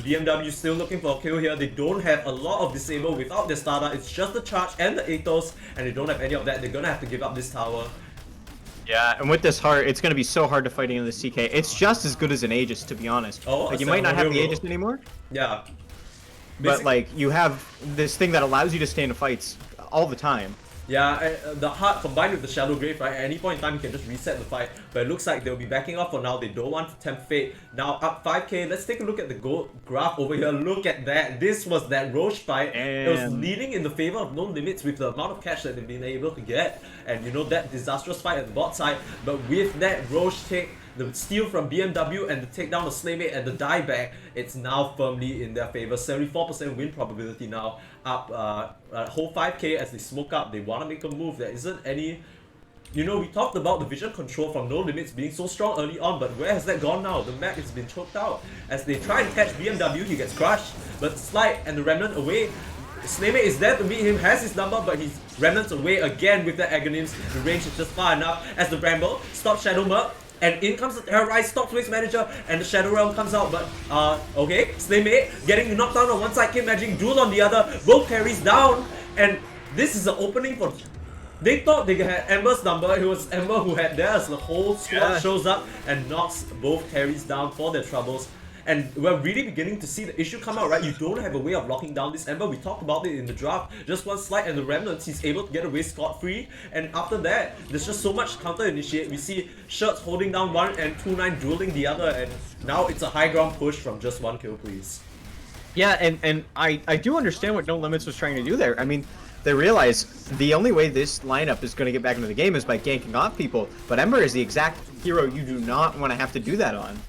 BMW still looking for a kill here. They don't have a lot of disable without their starter. It's just the charge and the Athos, and they don't have any of that. They're gonna have to give up this tower. Yeah, and with this heart, it's going to be so hard to fight into the CK. It's just as good as an Aegis, to be honest. Oh, like, you might not have the Aegis anymore. Yeah. But, like, you have this thing that allows you to stay in fights all the time. Yeah, the heart combined with the Shadow Grave, right? At any point in time, you can just reset the fight. But it looks like they'll be backing off for now. They don't want to tempt fate. Now up 5k. Let's take a look at the gold graph over here. Look at that. This was that Roche fight. It was leading in the favor of No Limits with the amount of cash that they've been able to get. And you know, that disastrous fight at the bot side. But with that Roche take, the steal from BMW and the takedown of Slaymate and the dieback, it's now firmly in their favor. 74% win probability now, up whole 5k as they smoke up. They want to make a move. There isn't any... You know, we talked about the vision control from No Limits being so strong early on, but where has that gone now? The map has been choked out. As they try and catch BMW, he gets crushed, but Slide and the Remnant away. Slaymate is there to meet him, has his number, but he's Remnant's away again with the Agonyms. The range is just far enough as the Ramble stops Shadow Murk. And in comes the Terrorize, stops Waste Manager, and the Shadow Realm comes out, but okay, Slaymate getting knocked down on one side, Kim Magic Duel on the other, both carries down, and this is the opening for... They thought they had Ember's number, it was Ember who had theirs. The whole squad shows up and knocks both carries down for their troubles. And we're really beginning to see the issue come out, right? You don't have a way of locking down this Ember. We talked about it in the draft. Just one slide and the Remnants, he's able to get away scot-free. And after that, there's just so much counter-initiate. We see Shirts holding down one and 2-9 dueling the other. And now it's a high ground push from just one kill, please. Yeah, and I do understand what No Limits was trying to do there. I mean, they realize the only way this lineup is going to get back into the game is by ganking off people. But Ember is the exact hero you do not want to have to do that on.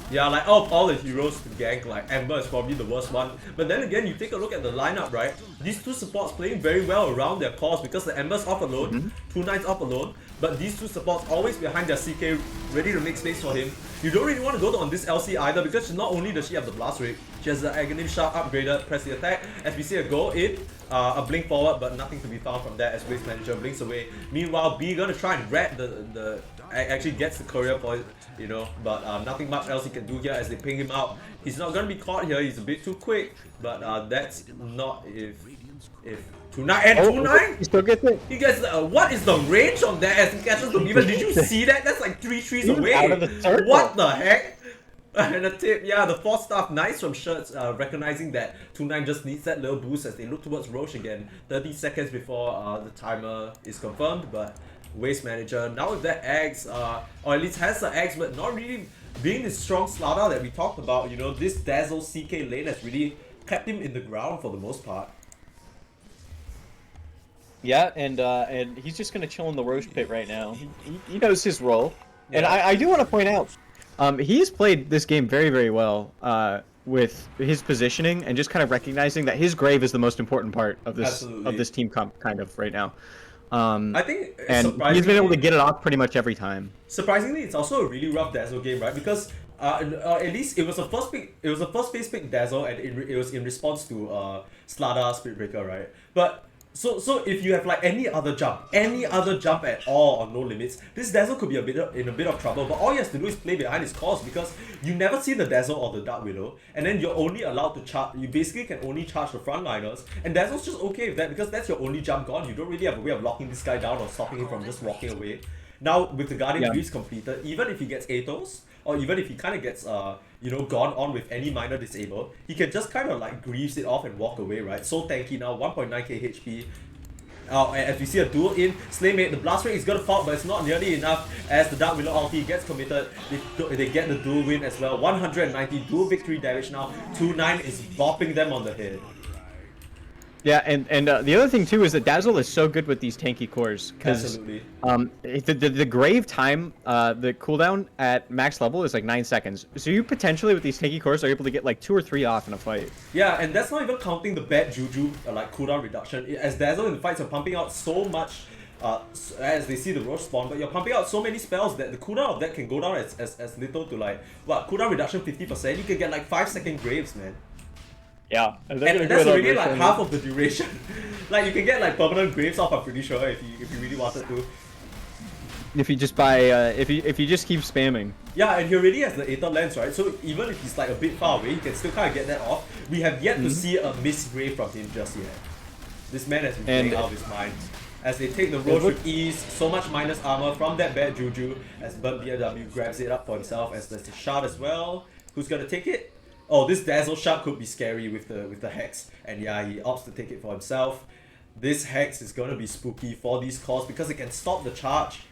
Yeah, like out of all the heroes to gank, like Ember is probably the worst one. But then again, you take a look at the lineup, right? These two supports playing very well around their cores because the Ember's off alone, 2-9's off alone, but these two supports always behind their CK, ready to make space for him. You don't really want to go on this LC either because not only does she have the Blast Rate, she has the Aghanim Shard upgraded, press the attack, as we see a go in, a blink forward, but nothing to be found from that as Waste Manager blinks away. Meanwhile, B gonna try and rat the actually gets the courier for it, you know, but nothing much else he can do here as they ping him out. He's not gonna be caught here, he's a bit too quick, but that's not if 2-9 and 2-9? He still gets it. He gets what is the range on that as he catches the Beaver? Did you see that? That's like 3 trees away. Out of the circle. What the heck? And a tip, yeah, the 4 staff, nice from Shirts, recognizing that 2-9 just needs that little boost as they look towards Roche again. 30 seconds before the timer is confirmed, but Waste Manager, now with that Axe, or at least has the Axe, but not really being the strong slaughter that we talked about, you know, this Dazzle CK lane has really kept him in the ground for the most part. Yeah, and he's just gonna chill in the Roche pit right now. He knows his role, and I do want to point out, he's played this game very, very well with his positioning and just kind of recognizing that his grave is the most important part of this team kind of right now. I think, and he's been able to get it off pretty much every time. Surprisingly, it's also a really rough Dazzle game, right? Because at least it was a first pick. It was a first phase pick Dazzle, and it was in response to Slada Spirit Breaker, right? But so if you have like any other jump at all on No Limits, this Dazzle could be in a bit of trouble. But all he has to do is play behind his cores because you never see the Dazzle or the Dark Widow, and then you're only allowed to charge. You basically can only charge the frontliners, and Dazzle's just okay with that because that's your only jump gone. You don't really have a way of locking this guy down or stopping him from just walking away. Now with the Guardian Greaves completed, even if he gets Athos, or even if he kind of gets you know, gone on with any minor disable, he can just kind of like Greaves it off and walk away, right? So tanky now, 1.9k HP. As we see a duel in, Slaymate, the blast rate is gonna fall, but it's not nearly enough as the Dark Willow ulti gets committed. They get the duel win as well. 190 dual victory damage now. 2-9 is bopping them on the head. Yeah, and the other thing too is that Dazzle is so good with these tanky cores because Absolutely. the grave time, the cooldown at max level is like 9 seconds. So you potentially with these tanky cores are able to get like 2 or 3 off in a fight. Yeah, and that's not even counting the bad juju like cooldown reduction. As Dazzle in the fights are pumping out so much as they see the Roche spawn, but you're pumping out so many spells that the cooldown of that can go down as little to like what, cooldown reduction 50%. You can get like 5-second graves, man. Yeah, And that's already like half of the duration. Like you can get like permanent graves off, I'm pretty sure, if you really wanted to. If you just buy, if you just keep spamming. Yeah, and he already has the Aether Lens, right? So even if he's like a bit far away, he can still kind of get that off. We have yet to see a missed grave from him just yet. This man has been playing out of his mind. As they take the Roche with ease, so much minus armor from that bad juju, as BMW grabs it up for himself, as there's the shard as well. Who's gonna take it? Oh, this Dazzle shard could be scary with the Hex. And yeah, he opts to take it for himself. This Hex is gonna be spooky for these cores because it can stop the charge.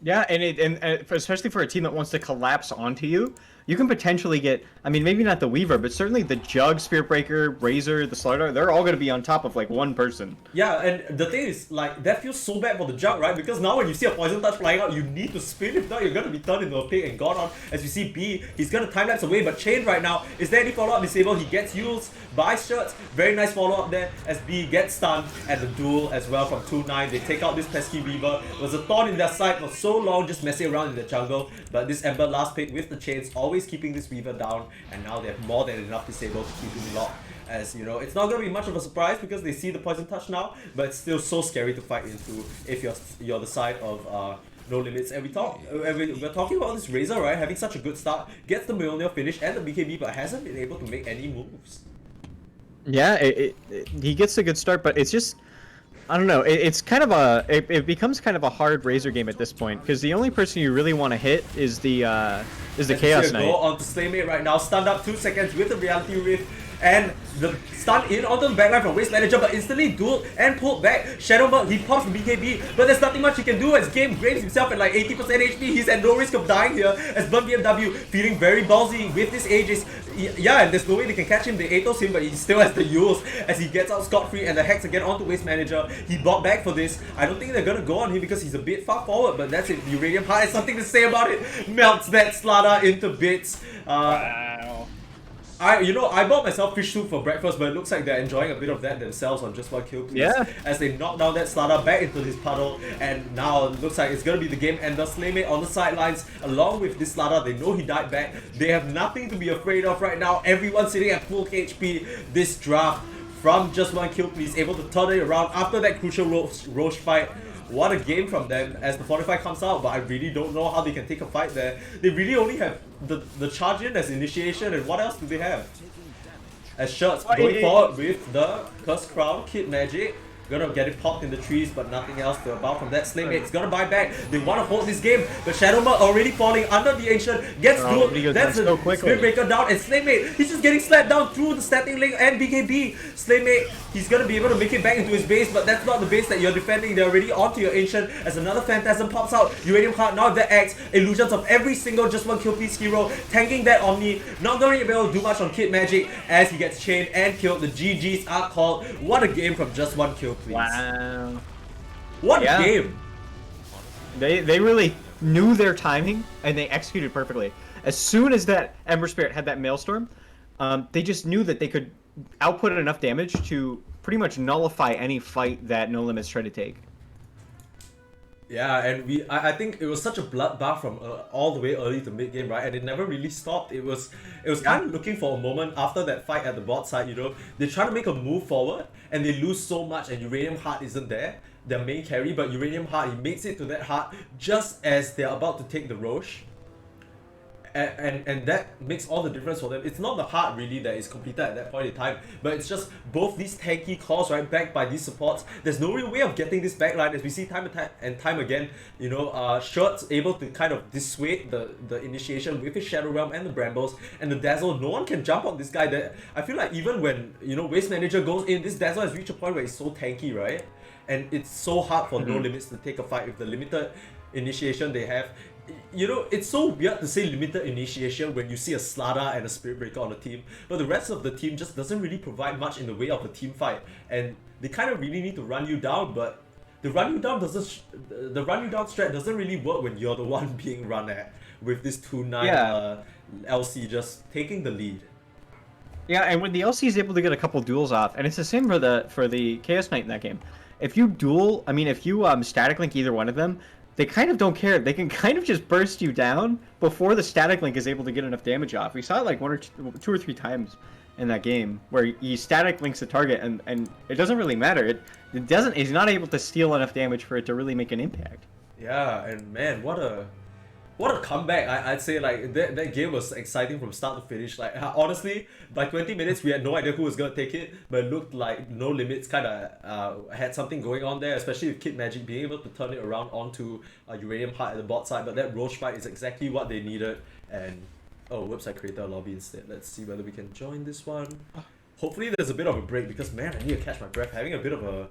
Yeah, and especially for a team that wants to collapse onto you, you can potentially get, I mean, maybe not the Weaver, but certainly the Jug, Spirit Breaker, Razor, the Slardar, they're all going to be on top of like one person. Yeah, and the thing is, like, that feels so bad for the Jug, right? Because now when you see a Poison Touch flying out, you need to spin. If not, you're going to be turned into a pig and gone on. As you see B, he's going to time-lapse away, but Chain right now, is there any follow-up disabled? He gets used by Shirts. Very nice follow-up there as B gets stunned at the duel as well from 2-9. They take out this pesky Weaver. It was a thorn in their side for so long, just messing around in the jungle. But this Ember last pick with the chains, always keeping this Weaver down, and now they have more than enough disabled to keep him locked. As you know, it's not going to be much of a surprise because they see the Poison Touch now, but it's still so scary to fight into if you're the side of No Limits. And we're talking about this Razor, right? Having such a good start, gets the Mjolnir finish and the BKB, but hasn't been able to make any moves. Yeah, he gets a good start, but it's just, I don't know. It's kind of it becomes kind of a hard Razor game at this point because the only person you really want to hit is the Chaos Knight. Go on to Slaymate right now, stunned up 2 seconds with the Reality Rift. And the stun in onto the backline from Waste Manager, but instantly dueled and pulled back. Shadowbug, he pops the BKB, but there's nothing much he can do as Game Graves himself at like 80% HP. He's at no risk of dying here as BMW feeling very ballsy with this Aegis. Yeah, and there's no way they can catch him. They Aethos him, but he still has the Yules as he gets out scot-free, and the Hex again onto Waste Manager. He bought back for this. I don't think they're gonna go on him because he's a bit far forward, but that's it. Uranium Heart has something to say about it. Melts that Slardar into bits. Wow. I bought myself fish soup for breakfast, but it looks like they're enjoying a bit of that themselves on just one kill, please. Yeah. As they knock down that Slardar back into his puddle, and now it looks like it's gonna be the game ender. Slaymate on the sidelines, along with this Slardar. They know he died back. They have nothing to be afraid of right now. Everyone sitting at full HP. This draft from just one kill, please, able to turn it around after that crucial Roche fight. What a game from them as the Fortify comes out, but I really don't know how they can take a fight there. They really only have the charge in as initiation, and what else do they have? As Shirts going forward with the Cursed Crown, Kid Magic. Gonna get it popped in the trees, but nothing else to about from that. Slaymate's gonna buy back. They want to hold this game, but Shadowmark already falling under the Ancient. Gets dueled. That's the Spirit Breaker down, and Slaymate, he's just getting slapped down through the static link and BKB. Slaymate, he's gonna be able to make it back into his base, but that's not the base that you're defending. They're already onto your Ancient as another Phantasm pops out. Uranium Heart now with the Axe. Illusions of every single just one kill piece hero. Tanking that Omni. Not gonna be able to do much on Kid Magic as he gets chained and killed. The GGs are called. What a game from just one kill, please. Wow. What a game. They really knew their timing and they executed perfectly. As soon as that Ember Spirit had that Maelstrom, they just knew that they could output enough damage to pretty much nullify any fight that No Limits tried to take. Yeah, and I think it was such a bloodbath from all the way early to mid game, right? And it never really stopped. It was kind of looking for a moment after that fight at the bot side. You know, they try to make a move forward and they lose so much, and Uranium Heart isn't there, their main carry. But Uranium Heart, he makes it to that heart just as they're about to take the Roche. And that makes all the difference for them. It's not the heart really that is completed at that point in time, but it's just both these tanky cores, right, backed by these supports. There's no real way of getting this backline, as we see time and time again. You know, Shirt's able to kind of dissuade the initiation with his Shadow Realm and the Brambles, and the Dazzle. No one can jump on this guy. That I feel like even when, you know, Waste Manager goes in, this Dazzle has reached a point where it's so tanky, right? And it's so hard for No Limits to take a fight with the limited initiation they have. you know, it's so weird to say limited initiation when you see a Slada and a Spirit Breaker on the team, but the rest of the team just doesn't really provide much in the way of a team fight, and they kind of really need to run you down, but the run you down the run you down strat doesn't really work when you're the one being run at, with this 2-9 Yeah. LC just taking the lead. Yeah, and when the LC is able to get a couple duels off, and it's the same for the Chaos Knight in that game. If you duel, I mean, if you static link either one of them, they kind of don't care. They can kind of just burst you down before the static link is able to get enough damage off. We saw it like two or three times in that game where he static links the target, and it doesn't really matter. It doesn't. He's not able to steal enough damage for it to really make an impact. Yeah, and man, what a comeback. I'd say like that game was exciting from start to finish. Like honestly, by 20 minutes we had no idea who was gonna take it, but it looked like No Limits kind of had something going on there, especially with Kid Magic being able to turn it around onto Uranium Heart at the bot side. But that Roche fight is exactly what they needed. And oh, whoops, I created a lobby instead. Let's see whether we can join this one. Hopefully there's a bit of a break because man, I need to catch my breath. Having a bit of a